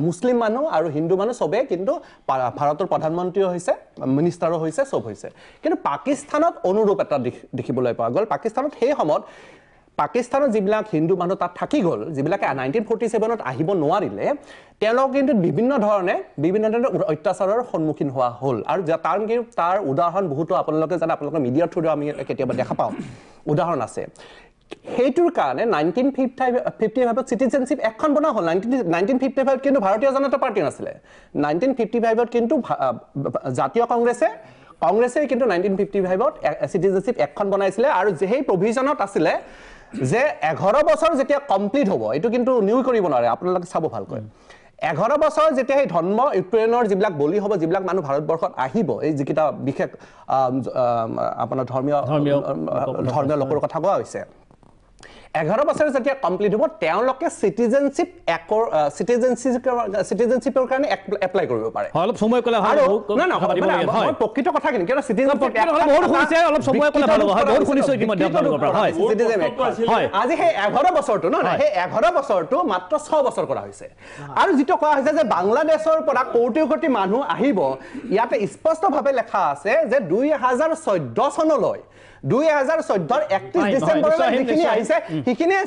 Speaker 7: মুছলিম মানুহ আৰু হিন্দু মানুহ চবে কিন্তু ভাৰতৰ প্ৰধানমন্ত্ৰীও হৈছে মিনিষ্টাৰো হৈছে চব হৈছে কিন্তু পাকিস্তানত অনুৰূপ এটা দেখিবলৈ পোৱা গ'ল পাকিস্তানত সেই সময়ত পাকিস্তানত যিবিলাক হিন্দু মানুহ তাত থাকি গ'ল যিবিলাকে 1947ত আহিব নোৱাৰিলে তেওঁলোক কিন্তু বিভিন্ন ধৰণে অত্যাচাৰৰ সন্মুখীন হোৱা হ'ল আৰু তাৰ উদাহৰণ বহুতো আপোনালোকে জানে আপোনালোকৰ মিডিয়াৰ থ্ৰুৰে আমি কেতিয়াবা দেখা পাওঁ উদাহৰণ আছে সেইটোৰ কাৰণে 1955ত চিটিজেনশ্বিপ এখন বনোৱা হ'ল 1955ত কিন্তু ভাৰতীয় জনতা পাৰ্টি নাছিলে 1955ত কিন্তু জাতীয় কংগ্ৰেছে কিন্তু 1955ত চিটিজেনশ্বিপ এখন বনাইছিলে আৰু সেই প্ৰভিজনত আছিলে যে 11 বছৰ যেতিয়া কমপ্লিট হ'ব এইটো কিন্তু নিউ কৰিব নোৱাৰে আপোনালোকে চাব ভালকৈ 11 বছৰ যেতিয়া এই ধৰ্ম ইউক্ৰেইনৰ যিবিলাক বলি হ'ব যিবিলাক মানুহ ভাৰতবৰ্ষত আহিব এই যিকেইটা বিশেষ আপোনাৰ ধৰ্মীয় লোকৰ কথা কোৱা হৈছে 11 বছৰ যেতিয়া কমপ্লিট হ'ব তেওঁলোকে চিটিজেনশ্বিপৰ কাৰণে এপ্লাই কৰিব পাৰে
Speaker 2: অলপ সময় ক'লে ভাল হ'ব
Speaker 7: মই প্ৰকৃত কথাখিনি কিয় চিটিজেনশ্বিপ
Speaker 2: অলপ সময় ক'লে ভাল হ'ব বহুত শুনিছো ইতিমধ্যে আপোনালোকৰ পৰা
Speaker 7: হয় আজি সেই 11 বছৰটো সেই 11 বছৰটো মাত্ৰ 6 বছৰ কৰা হৈছে আৰু যিটো কোৱা হৈছে যে বাংলাদেশৰ পৰা কোটি কোটি মানুহ আহিব ইয়াতে স্পষ্টভাৱে লেখা আছে যে 2014 চনলৈ 2014 31 ডিসেম্বৰলৈ যিখিনি আহিছে সেইখিনিয়ে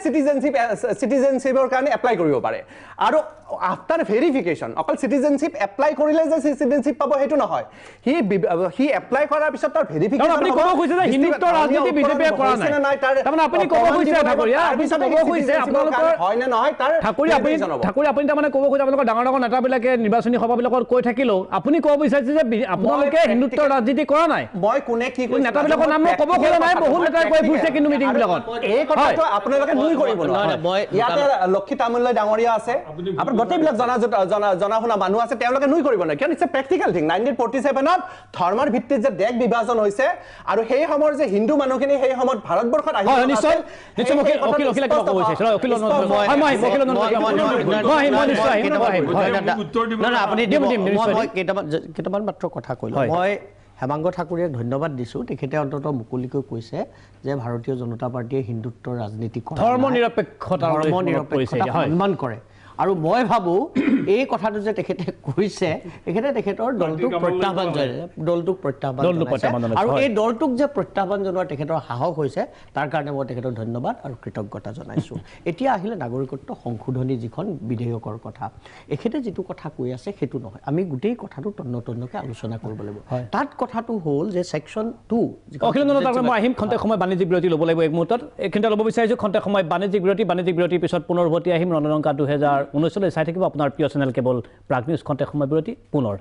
Speaker 7: চিটিজেনশ্বিপৰ কাৰণে এপ্লাই কৰিব পাৰে আৰু আফটাৰ ভেৰিফিকেশ্যন অকল চিটিজেনশ্বিপ এপ্লাই কৰিলে যে চিটিজেনশ্বিপ পাব সেইটো নহয় সি এপ্লাই কৰাৰ পিছত তাৰ ভেৰিফিকেশ্যন
Speaker 2: আপুনি ক'ব খুজিছে যে হিন্দুত্ব ৰাজনীতি বিজেপিয়ে কৰা নাই তাৰমানে আপুনি ক'ব খুজিছে ঠাকুৰীয়া আপুনি ক'ব খুজিছে আপোনালোকৰ
Speaker 7: হয় নে নহয় তাৰ
Speaker 2: ঠাকুৰীয়া আপুনি তাৰমানে ক'ব খুজিছে আপোনালোকৰ ডাঙৰ ডাঙৰ নেতাবিলাকে নিৰ্বাচনী সভাবিলাকত কৈ থাকিলেও আপুনি ক'ব বিচাৰিছে যে আপোনালোকে হিন্দুত্ব ৰাজনীতি কৰা নাই
Speaker 7: মই কোনে কি
Speaker 2: নেতাবিলাকৰ নাম ক'ব খোজা নাই বহুত নেতাই কৈ ফুৰিছে কিন্তু মিটিংবিলাকত
Speaker 7: এই কথাটো আপোনালোকে নুই কৰিব নোৱাৰে ইয়াতে লক্ষী তামুল্য ডাঙৰীয়া আছে আপোনাৰ গোটেইবিলাক জনা শুনা মানুহ আছে তেওঁলোকে নুই কৰিব নোৱাৰে কিয় নিশ্চয় প্ৰেক্টিকেল থিং 1947ত ধৰ্মৰ ভিত্তিত যে দেশ বিভাজন হৈছে আৰু সেই সময়ৰ যে হিন্দু মানুহখিনি সেই সময়ত ভাৰতবৰ্ষত আহিছিল
Speaker 2: নিশ্চয়
Speaker 4: কেইটামান মাত্ৰ কথা কৈলো মই হেমাংগ ঠাকুৰীয়াক ধন্যবাদ দিছোঁ তেখেতে অন্ততঃ মুকলিকৈ কৈছে যে ভাৰতীয় জনতা পাৰ্টিয়ে হিন্দুত্বৰ ৰাজনীতি কৰে
Speaker 2: ধৰ্ম নিৰপেক্ষতা
Speaker 4: সন্মান কৰে আৰু মই ভাবোঁ এই কথাটো যে তেখেতে কৈছে তেখেতৰ দলটোক প্ৰত্যাহ্বান আৰু এই দলটোক যে প্ৰত্যাহ্বান জনোৱাৰ তেখেতৰ সাহস হৈছে তাৰ কাৰণে মই তেখেতক ধন্যবাদ আৰু কৃতজ্ঞতা জনাইছোঁ এতিয়া আহিলে নাগৰিকত্ব সংশোধনী যিখন বিধেয়কৰ কথা এখেতে যিটো কথা কৈ আছে সেইটো নহয় আমি গোটেই কথাটো তন্নতন্নকৈ আলোচনা কৰিব লাগিব তাত কথাটো হ'ল যে ছেকশ্যন 2
Speaker 2: মই আহিম খন্তেক সময় বাণিজ্যিক বিৰতি ল'ব লাগিব এক মুহূৰ্তত এইখিনিতে ল'ব বিচাৰিছোঁ খন্তেক সময় বাণিজ্যিক বিৰতিৰ পিছত পুনৰ উভতি আহিম ৰণলংকা 2019 চাই থাকিব আপোনাৰ প্ৰিয় চেনেল কেৱল প্ৰাগ নিউজ খন্তেক সময় বিৰতি পুনৰ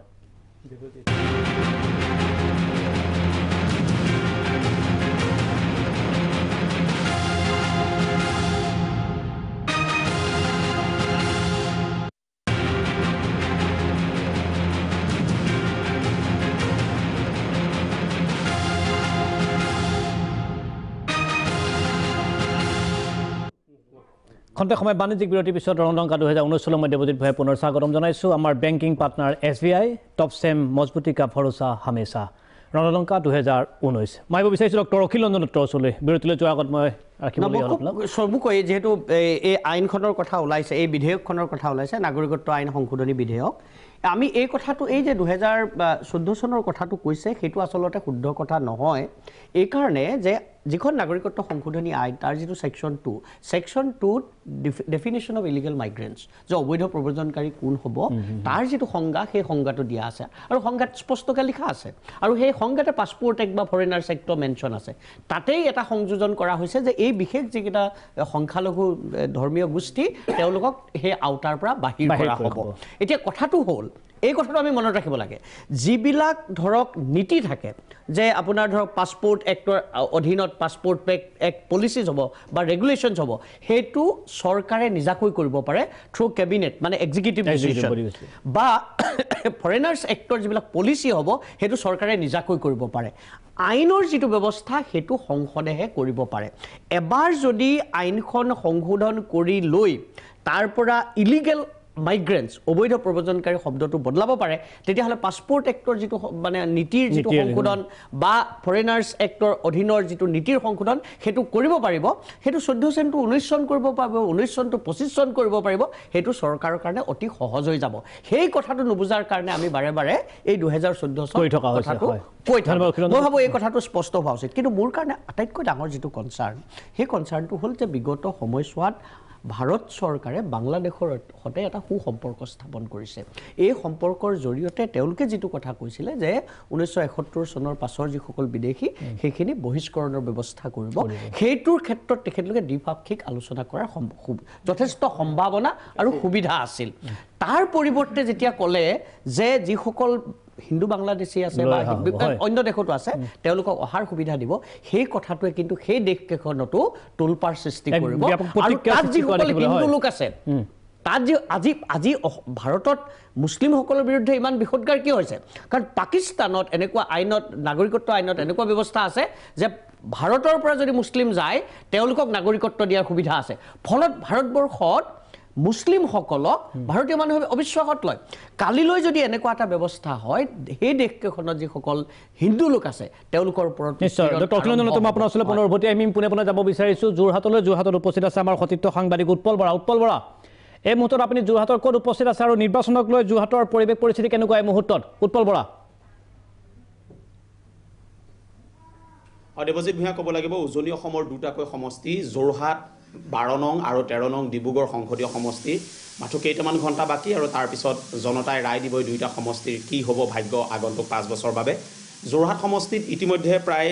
Speaker 2: খন্তেক সময় বাণিজ্যিক বিৰতিৰ পিছত ৰণলংকা 2019 মধ্যৱৰ্তী ভয়ে পুনৰ স্বাগতম জনাইছোঁ আমাৰ বেংকিং পাৰ্টনাৰ SBI টপ চেম মজবুতি কা ভৰোসা হামেশা ৰণলংকা 2019 মই বিচাৰিছোঁ ডক্টৰ অখিল নন্দন দত্তৰ ওচৰলৈ বিৰতিলৈ যোৱাৰ আগত মই
Speaker 4: চমুকৈ যিহেতু এই আইনখনৰ কথা ওলাইছে এই বিধেয়কখনৰ কথা ওলাইছে নাগৰিকত্ব আইন সংশোধনী বিধেয়ক আমি এই কথাটো এই যে 2014 চনৰ কথাটো কৈছে সেইটো আচলতে শুদ্ধ কথা নহয় এইকাৰণে যে যিখন নাগৰিকত্ব সংশোধনী আইন তাৰ যিটো সেকশন 2 ডেফিনেশ্যন অফ ইলিগেল মাইগ্ৰেণ্টছ যে অবৈধ প্ৰব্ৰজনকাৰী কোন হ'ব তাৰ যিটো সংজ্ঞা সেই সংজ্ঞাটো দিয়া আছে আৰু সংজ্ঞাত স্পষ্টকৈ লিখা আছে আৰু সেই সংজ্ঞাতে পাছপোৰ্ট এক্ট বা ফৰেনাৰ্ছ এক্টৰ মেনশ্যন আছে তাতেই এটা সংযোজন কৰা হৈছে যে এই বিশেষ যিকেইটা সংখ্যালঘু ধৰ্মীয় গোষ্ঠী তেওঁলোকক সেই আওতাৰ পৰা বাহিৰ কৰা হ'ব এতিয়া কথাটো হ'ল এই কথাটো আমি মনত ৰাখিব লাগে যিবিলাক ধৰক নীতি থাকে যে আপোনাৰ ধৰক পাছপোৰ্ট এক্টৰ অধীনত পাছপোৰ্ট এক্ট পলিচিজ হ'ব বা ৰেগুলেশ্যনছ হ'ব সেইটো চৰকাৰে নিজাকৈ কৰিব পাৰে থ্ৰু কেবিনেট মানে এক্সিকিউটিভ ডিচিশ্যন বা ফৰেনাৰ্ছ এক্টৰ যিবিলাক পলিচি হ'ব সেইটো চৰকাৰে নিজাকৈ কৰিব পাৰে আইনৰ যিটো ব্যৱস্থা সেইটো সংসদেহে কৰিব পাৰে এবাৰ যদি আইনখন সংশোধন কৰি লৈ তাৰ পৰা ইলিগেল মাইগ্ৰেণ্টছ অবৈধ প্ৰব্ৰজনকাৰী শব্দটো বদলাব পাৰে তেতিয়াহ'লে পাছপোৰ্ট এক্টৰ যিটো মানে নীতিৰ যিটো সংশোধন বা ফৰেনাৰ্ছ এক্টৰ অধীনৰ যিটো নীতিৰ সংশোধন সেইটো কৰিব পাৰিব সেইটো 14 চন টু 19 চন কৰিব পাৰিব 19 চন টু 25 চন কৰিব পাৰিব সেইটো চৰকাৰৰ কাৰণে অতি সহজ হৈ যাব সেই কথাটো নুবুজাৰ কাৰণে আমি বাৰে বাৰে এই 2014 চন কথাটো কৈ থাকোঁ মই ভাবোঁ এই কথাটো স্পষ্ট হোৱা উচিত কিন্তু মোৰ কাৰণে আটাইতকৈ ডাঙৰ যিটো কনচাৰ্ণ সেই কনচাৰ্ণটো হ'ল যে বিগত সময়ছোৱাত ভাৰত চৰকাৰে বাংলাদেশৰ সৈতে এটা সুসম্পৰ্ক স্থাপন কৰিছে এই সম্পৰ্কৰ জৰিয়তে তেওঁলোকে যিটো কথা কৈছিলে যে 1971 চনৰ পাছৰ যিসকল বিদেশী সেইখিনি বহিষ্কৰণৰ ব্যৱস্থা কৰিব সেইটোৰ ক্ষেত্ৰত তেখেতলোকে দ্বিপাক্ষিক আলোচনা কৰাৰ যথেষ্ট সম্ভাৱনা আৰু সুবিধা আছিল তাৰ পৰিৱৰ্তে যেতিয়া ক'লে যে যিসকল হিন্দু বাংলাদেশী আছে বা অন্য দেশতো আছে তেওঁলোকক অহাৰ সুবিধা দিব সেই কথাটোৱে কিন্তু সেই দেশকেইখনতো তোলপাৰ সৃষ্টি কৰিব আৰু তাত যিসকল হিন্দু লোক আছে তাত যে আজি ভাৰতত মুছলিমসকলৰ বিৰুদ্ধে ইমান বিষদগাৰ কিয় হৈছে কাৰণ পাকিস্তানত এনেকুৱা আইনত নাগৰিকত্ব আইনত এনেকুৱা ব্যৱস্থা আছে যে ভাৰতৰ পৰা যদি মুছলিম যায় তেওঁলোকক নাগৰিকত্ব দিয়াৰ সুবিধা আছে ফলত ভাৰতবৰ্ষত মুছলিমসকলক ভাৰতীয় মানুহে অবিশ্বাসত লয় কালিলৈ যদি এনেকুৱা এটা ব্যৱস্থা হয় সেই দেশকেইখনত যিসকল হিন্দু লোক আছে তেওঁলোকৰ ওপৰত
Speaker 2: নিশ্চয় ডক্টৰ অখিল নন্দন মই আপোনাৰ ওচৰলৈ পুনৰ উভতি আহিম পোনে যাব বিচাৰিছোঁ যোৰহাটত উপস্থিত আছে আমাৰ সতীৰ্থ সাংবাদিক উৎপল বৰা এই মুহূৰ্তত আপুনি যোৰহাটৰ ক'ত উপস্থিত আছে আৰু নিৰ্বাচনক লৈ যোৰহাটৰ পৰিৱেশ পৰিস্থিতি কেনেকুৱা এই মুহূৰ্তত উৎপল বৰা
Speaker 8: দেৱজিৎ ভূঞা ক'ব লাগিব উজনি অসমৰ দুটাকৈ সমষ্টি যোৰহাট 12 নং আৰু 13 নং ডিব্ৰুগড় সংসদীয় সমষ্টি মাথো কেইটামান ঘণ্টা বাকী আৰু তাৰপিছত জনতাই ৰায় দিবই দুইটা সমষ্টিৰ কি হ'ব ভাগ্য আগন্তুক 5 বছৰ বাবে যোৰহাট সমষ্টিত ইতিমধ্যে প্ৰায়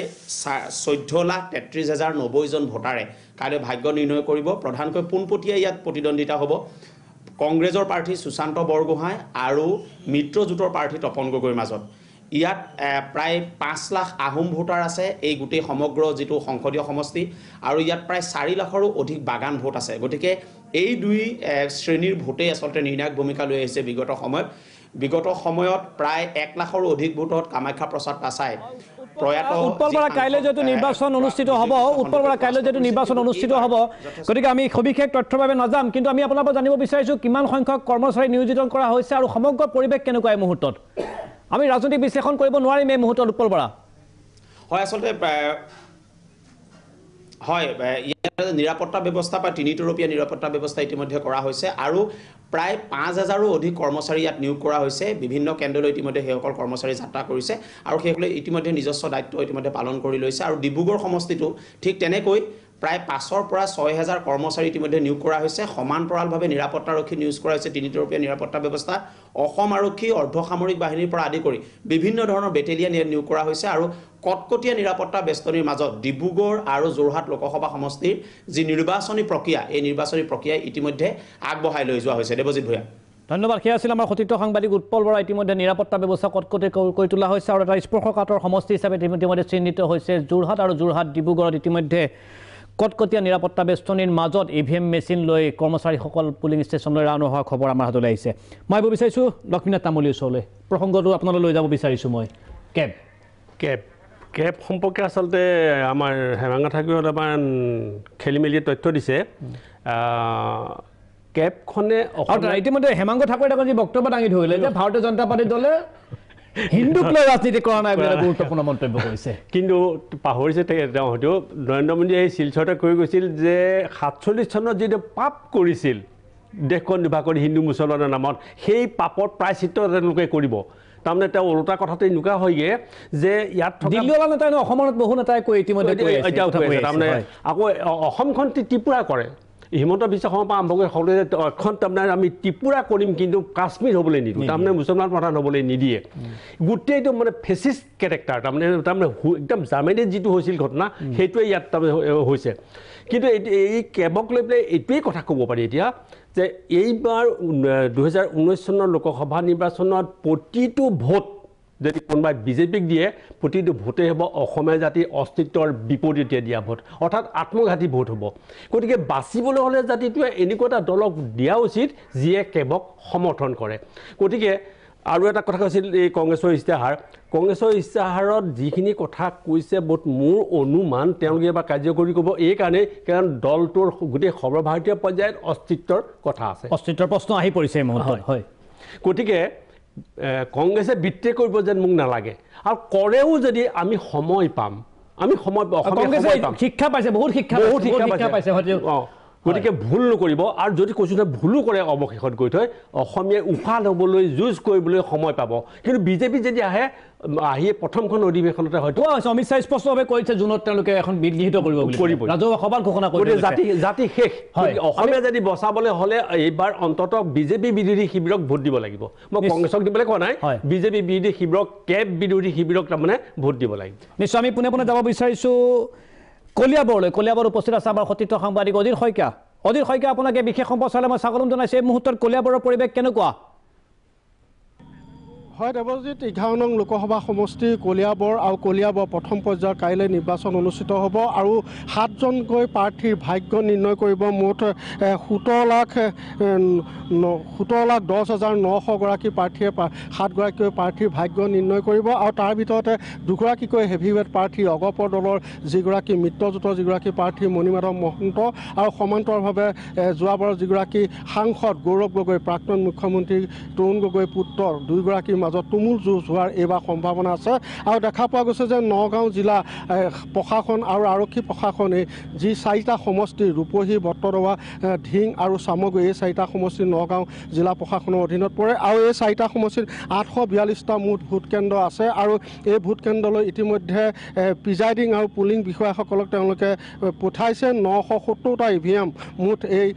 Speaker 8: 14,33,090 জন ভোটাৰে কাইলৈ ভাগ্য নিৰ্ণয় কৰিব প্ৰধানকৈ পোনপটীয়া ইয়াত প্ৰতিদ্বন্দ্বিতা হ'ব কংগ্ৰেছৰ প্ৰাৰ্থী সুশান্ত বৰগোহাঁই আৰু মিত্ৰজোঁটৰ প্ৰাৰ্থী তপন গগৈৰ মাজত ইয়াত প্ৰায় 5 লাখ আহোম ভোটাৰ আছে এই গোটেই সমগ্ৰ যিটো সংসদীয় সমষ্টি আৰু ইয়াত প্ৰায় 4 লাখৰো অধিক বাগান ভোট আছে গতিকে এই দুই শ্ৰেণীৰ ভোটে আচলতে নিৰ্ণায়ক ভূমিকা লৈ আহিছে বিগত সময়ত প্ৰায় 1 লাখৰো অধিক ভোটত কামাখ্যা প্ৰসাদ পাছাই
Speaker 2: উৎপল বৰা কাইলৈ যেহেতু নিৰ্বাচন অনুষ্ঠিত হ'ব গতিকে আমি সবিশেষ তথ্যৰ বাবে নাযাম কিন্তু আমি আপোনাৰ পৰা জানিব বিচাৰিছোঁ কিমান সংখ্যক কৰ্মচাৰী নিয়োজিত কৰা হৈছে আৰু সমগ্ৰ পৰিৱেশ কেনেকুৱা এই মুহূৰ্তত আমি ৰাজনৈতিক বিশ্লেষণ কৰিব নোৱাৰিম এই মুহূৰ্তত উৎপল বৰা
Speaker 8: হয় আচলতে হয় ইয়াত নিৰাপত্তা ব্যৱস্থা বা 3 তৰপীয়া নিৰাপত্তা ব্যৱস্থা ইতিমধ্যে কৰা হৈছে আৰু প্ৰায় 5,000ৰো অধিক কৰ্মচাৰী ইয়াত নিয়োগ কৰা হৈছে বিভিন্ন কেন্দ্ৰলৈ ইতিমধ্যে সেইসকল কৰ্মচাৰী যাত্ৰা কৰিছে আৰু সেইসকলে ইতিমধ্যে নিজস্ব দায়িত্ব ইতিমধ্যে পালন কৰি লৈছে আৰু ডিব্ৰুগড় সমষ্টিটো ঠিক তেনেকৈ প্ৰায় 5,000ৰ পৰা 6,000 কৰ্মচাৰী ইতিমধ্যে নিয়োগ কৰা হৈছে সমান্তৰালভাৱে নিৰাপত্তাৰক্ষী নিয়োগ কৰা হৈছে 3 তৰপীয়া নিৰাপত্তা ব্যৱস্থা অসম আৰক্ষী অৰ্ধসামৰিক বাহিনীৰ পৰা আদি কৰি বিভিন্ন ধৰণৰ বেটেলিয়ান নিয়োগ কৰা হৈছে আৰু কটকটীয়া নিৰাপত্তা বেষ্টনীৰ মাজত ডিব্ৰুগড় আৰু যোৰহাট লোকসভা সমষ্টিৰ যি নিৰ্বাচনী প্ৰক্ৰিয়া এই নিৰ্বাচনী প্ৰক্ৰিয়া ইতিমধ্যে আগবঢ়াই লৈ যোৱা হৈছে দেৱজিৎ ভূঞা
Speaker 2: ধন্যবাদ সেয়া আছিল আমাৰ সতীৰ্থ সাংবাদিক উৎপল বৰা ইতিমধ্যে নিৰাপত্তা ব্যৱস্থা কটকটীয়া কৰি তোলা হৈছে আৰু এটা স্পৰ্শকাতৰ সমষ্টি হিচাপে ইতিমধ্যে চিহ্নিত হৈছে যোৰহাট আৰু যোৰহাট ডিব্ৰুগড়ত ইতিমধ্যে কটকটীয়া নিৰাপত্তা বেষ্টনীৰ মাজত EVM মেচিন লৈ কৰ্মচাৰীসকল পুলিং ষ্টেচনলৈ ৰাওনা হোৱাৰ খবৰ আমাৰ হাতলৈ আহিছে মই বিচাৰিছোঁ লক্ষ্মীনাথ তামুলীৰ ওচৰলৈ প্ৰসংগটো আপোনালৈ লৈ যাব বিচাৰিছোঁ মই
Speaker 3: কেব সম্পৰ্কে আচলতে আমাৰ হেমাংগা ঠাকুৰে অলপমান খেলি মেলি তথ্য দিছে কেবখনে
Speaker 2: ইতিমধ্যে হেমাংগ ঠাকুৰে যি বক্তব্য দাঙি ধৰিলে যে ভাৰতীয় জনতা পাৰ্টি দলে হিন্দুক লৈ ৰাজনীতি কৰা নাই বুলি গুৰুত্বপূৰ্ণ মন্তব্য কৰিছে
Speaker 3: কিন্তু পাহৰিছে তেওঁ হয়তো নৰেন্দ্ৰ মোদীয়ে এই শিলচৰতে কৈ গৈছিল যে 47 চনত যিটো পাপ কৰিছিল দেশখন বিভাগ কৰি হিন্দু মুছলমানৰ নামত সেই পাপৰ প্ৰায়শ্চিত্ত তেওঁলোকে কৰিব তাৰমানে তেওঁ ওলোটা কথাটো এনেকুৱা হয়গে যে ইয়াত
Speaker 2: দিল্লীৱালা নেতাই অসমৰ বহু নেতাই কৈ ইতিমধ্যে
Speaker 3: তাৰমানে আকৌ অসমখন ত্ৰিপুৰা কৰে হিমন্ত বিশ্ব শৰ্মাৰ পৰা আৰম্ভ কৰি সকলোৱে এখন তাৰমানে আমি ত্ৰিপুৰা কৰিম কিন্তু কাশ্মীৰ হ'বলৈ নিদিওঁ তাৰমানে মুছলমান প্ৰধান হ'বলৈ নিদিয়ে গোটেইটো মানে ফেচিষ্ট কেৰেক্টাৰ তাৰমানে একদম জাৰ্মানীত যিটো হৈছিল ঘটনা সেইটোৱে ইয়াত তাৰমানে হৈছে কিন্তু এই কেবক লৈ পেলাই এইটোৱেই কথা ক'ব পাৰি এতিয়া যে এইবাৰ 2019 চনৰ লোকসভা নিৰ্বাচনত প্ৰতিটো ভোট যদি কোনোবাই বিজেপিক দিয়ে প্ৰতিটো ভোটেই হ'ব অসমীয়া জাতিৰ অস্তিত্বৰ বিপৰীতে দিয়া ভোট অৰ্থাৎ আত্মঘাতী ভোট হ'ব গতিকে বাচিবলৈ হ'লে জাতিটোৱে এনেকুৱা এটা দলক দিয়া উচিত যিয়ে কেবক সমৰ্থন কৰে গতিকে আৰু এটা কথা কৈছিল এই কংগ্ৰেছৰ ইস্তাহাৰত যিখিনি কথা কৈছে বহুত মোৰ অনুমান তেওঁলোকে এবাৰ কাৰ্যকৰী কৰিব এই কাৰণে কাৰণ দলটোৰ গোটেই সৰ্বভাৰতীয় পৰ্যায়ত অস্তিত্বৰ কথা আছে
Speaker 2: অস্তিত্বৰ প্ৰশ্ন আহি পৰিছে এই মুহূৰ্তত হয়
Speaker 3: গতিকে কংগ্ৰেছে বিত্ৰে কৰিব যেন মোক নালাগে আৰু কৰেও যদি আমি সময় পাম
Speaker 2: শিক্ষা পাইছে বহুত শিক্ষা পাইছে
Speaker 3: গতিকে ভুল নকৰিব আৰু যদি কৈছোঁ যে ভুলো কৰে অৱশেষত গৈ থৈ অসমীয়াই উশাহ ল'বলৈ যুঁজ কৰিবলৈ সময় পাব কিন্তু বিজেপি যদি আহি প্ৰথমখন অধিৱেশনতে হয়তো
Speaker 2: অমিত শ্বাহে স্পষ্টভাৱে কৈছে জুনত তেওঁলোকে এখন বিল গৃহীত কৰিব ৰাজহুৱা সভাত ঘোষণা কৰিব
Speaker 3: জাতি শেষ অসমীয়া যদি বচাবলৈ হ'লে এইবাৰ অন্ততঃ বিজেপি বিৰোধী শিবিৰক ভোট দিব লাগিব মই কংগ্ৰেছক দিবলৈ কোৱা নাই বিজেপি বিৰোধী শিবিৰক কেব বিৰোধী শিবিৰক তাৰমানে ভোট দিব লাগিব
Speaker 2: নিশ্চয় আমি পোনে যাব বিচাৰিছোঁ কলিয়াবৰ উপস্থিত আছে আমাৰ সতীৰ্থ সাংবাদিক অধীৰ শইকীয়া আপোনাকে বিশেষ সম্প্ৰচাৰলৈ মই স্বাগতম জনাইছোঁ এই মুহূৰ্তত কলিয়াবৰৰ পৰিৱেশ কেনেকুৱা
Speaker 9: হয় দেৱজিৎ 11 নং লোকসভা সমষ্টি কলিয়াবৰ প্ৰথম পৰ্যায়ৰ কাইলৈ নিৰ্বাচন অনুষ্ঠিত হ'ব আৰু 7জনকৈ প্ৰাৰ্থীৰ ভাগ্য নিৰ্ণয় কৰিব মুঠ 17,10,900 গৰাকী প্ৰাৰ্থীয়ে 7গৰাকীকৈ প্ৰাৰ্থীৰ ভাগ্য নিৰ্ণয় কৰিব আৰু তাৰ ভিতৰতে 2গৰাকীকৈ হেভিৱেট প্ৰাৰ্থী অগপৰ দলৰ যিগৰাকী মিত্ৰজোঁটৰ যিগৰাকী প্ৰাৰ্থী মণিমাধৱ মহন্ত আৰু সমান্তৰালভাৱে যোৱাবাৰৰ যিগৰাকী সাংসদ গৌৰৱ গগৈ প্ৰাক্তন মুখ্যমন্ত্ৰী তৰুণ গগৈ পুত্ৰ দুয়োগৰাকীৰ মাজত তুমুল যুঁজ হোৱাৰ এইবাৰ সম্ভাৱনা আছে আৰু দেখা পোৱা গৈছে যে নগাঁও জিলা প্ৰশাসন আৰু আৰক্ষী প্ৰশাসনে যি 4টা সমষ্টি ৰূপহী বট্টদৱা ধিং আৰু চামগুৰি এই 4টা সমষ্টি নগাঁও জিলা প্ৰশাসনৰ অধীনত পৰে আৰু এই 4টা সমষ্টিত 842টা মুঠ ভোটকেন্দ্ৰ আছে আৰু এই ভোটকেন্দ্ৰলৈ ইতিমধ্যে প্ৰিজাইডিং আৰু পুলিং বিষয়াসকলক তেওঁলোকে পঠাইছে 970টা ইভিএম মুঠ এই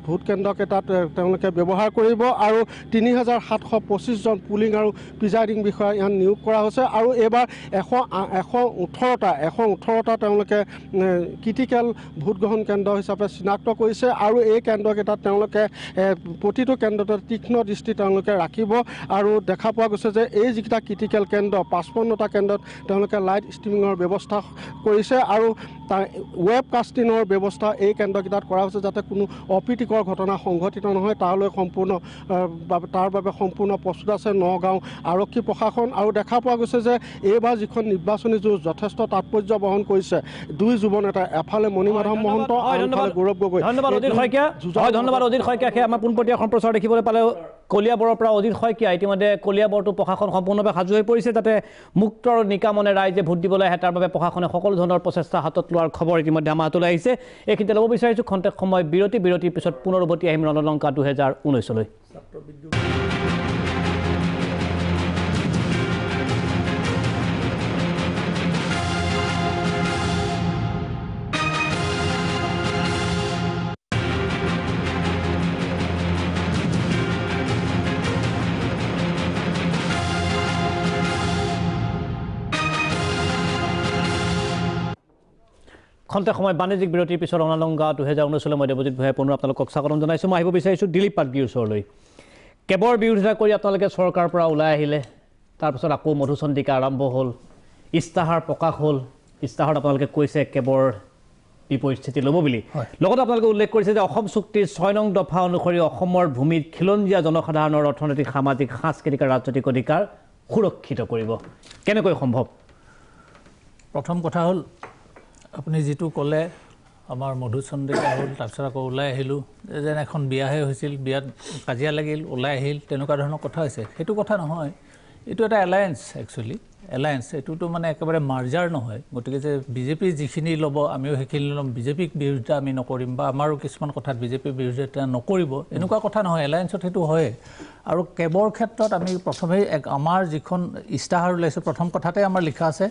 Speaker 9: ভোটকেন্দ্ৰকেইটাত তেওঁলোকে ব্যৱহাৰ কৰিব আৰু 3,725জন পুলিং আৰু প্ৰিজাইডিং বিষয়া ইয়াত নিয়োগ কৰা হৈছে আৰু এইবাৰ 118টা তেওঁলোকে ক্ৰিটিকেল ভোটগ্ৰহণ কেন্দ্ৰ হিচাপে চিনাক্ত কৰিছে আৰু এই কেন্দ্ৰকেইটাত তেওঁলোকে প্ৰতিটো কেন্দ্ৰতে তীক্ষ্ণ দৃষ্টি তেওঁলোকে ৰাখিব আৰু দেখা পোৱা গৈছে যে এই যিকেইটা ক্ৰিটিকেল কেন্দ্ৰ 55টা কেন্দ্ৰত তেওঁলোকে লাইট ষ্ট্ৰিমিঙৰ ব্যৱস্থা কৰিছে আৰু তাৰ ৱেব কাষ্টিঙৰ ব্যৱস্থা এই কেন্দ্ৰকেইটাত কৰা হৈছে যাতে কোনো অপ্ৰীতিকৰ ঘটনা সংঘটিত নহয় তাৰ বাবে সম্পূৰ্ণ প্ৰস্তুত আছে নগাঁও আৰক্ষী প্ৰশাসন আৰু দেখা পোৱা গৈছে যে এইবাৰ যিখন নিৰ্বাচনী যুঁজ যথেষ্ট তাৎপৰ্য বহন কৰিছে দুই যুৱ নেতা এফালে মণিমাধৱ মহন্ত আৰু এফালে গৌৰৱ গগৈ
Speaker 2: ধন্যবাদ অধীৰ শইকীয়া আমাৰ পোনপটীয়া সম্প্ৰচাৰ দেখিবলৈ পালে কলিয়াবৰৰ পৰা অধীৰ শইকীয়া ইতিমধ্যে কলিয়াবৰটো প্ৰশাসন সম্পূৰ্ণভাৱে সাজু হৈ পৰিছে যাতে মুক্ত আৰু নিকামনে ৰাইজে ভোট দিবলৈ আহে তাৰ বাবে প্ৰশাসনে সকলো ধৰণৰ প্ৰচেষ্টা হাতত লোৱাৰ খবৰ ইতিমধ্যে আমাৰ হাতলৈ আহিছে এইখিনিতে ল'ব বিচাৰিছোঁ খন্তেক সময় বিৰতিৰ পিছত পুনৰ উভতি আহিম ৰণলংকা 2019লৈ খন্তেক সময় বাণিজ্যিক বিৰতিৰ পিছত ৰণলংকা 2019লৈ মই দেৱজিৎ ভূঞাই পুনৰ আপোনালোকক স্বাগতম জনাইছোঁ মই আহিব বিচাৰিছোঁ দিলীপ পাটগীৰ ওচৰলৈ কেবৰ বিৰোধিতা কৰি আপোনালোকে চৰকাৰৰ পৰা ওলাই আহিলে তাৰপিছত আকৌ মধুচন্দ্ৰিকা আৰম্ভ হ'ল ইস্তাহাৰ প্ৰকাশ হ'ল ইস্তাহাৰত আপোনালোকে কৈছে কেবৰ বিপৰীত স্থিতি ল'ব বুলি লগতে আপোনালোকে উল্লেখ কৰিছে যে অসম চুক্তিৰ 6 নং দফা অনুসৰি অসমৰ ভূমিত খিলঞ্জীয়া জনসাধাৰণৰ অৰ্থনৈতিক সামাজিক সাংস্কৃতিক আৰু ৰাজনৈতিক অধিকাৰ সুৰক্ষিত কৰিব কেনেকৈ সম্ভৱ
Speaker 6: প্ৰথম কথা হ'ল আপুনি যিটো ক'লে আমাৰ মধুচন্দ্ৰিকা হ'ল তাৰপিছত আকৌ ওলাই আহিলোঁ যেন এখন বিয়াহে হৈছিল বিয়াত কাজিয়া লাগিল ওলাই আহিল তেনেকুৱা ধৰণৰ কথা হৈছে সেইটো কথা নহয় এইটো এটা এলায়েন্স একচুৱেলি এলায়েন্স এইটোতো মানে একেবাৰে মাৰ্জাৰ নহয় গতিকে যে বিজেপি যিখিনি ল'ব আমিও সেইখিনি ল'ম বিজেপিক বিৰোধিতা আমি নকৰিম বা আমাৰো কিছুমান কথাত বিজেপিৰ বিৰোধিতা নকৰিব এনেকুৱা কথা নহয় এলায়েন্সত সেইটো হয় আৰু কেবৰ ক্ষেত্ৰত আমি প্ৰথমেই আমাৰ যিখন ইস্তাহাৰ ওলাইছে প্ৰথম কথাতে আমাৰ লিখা আছে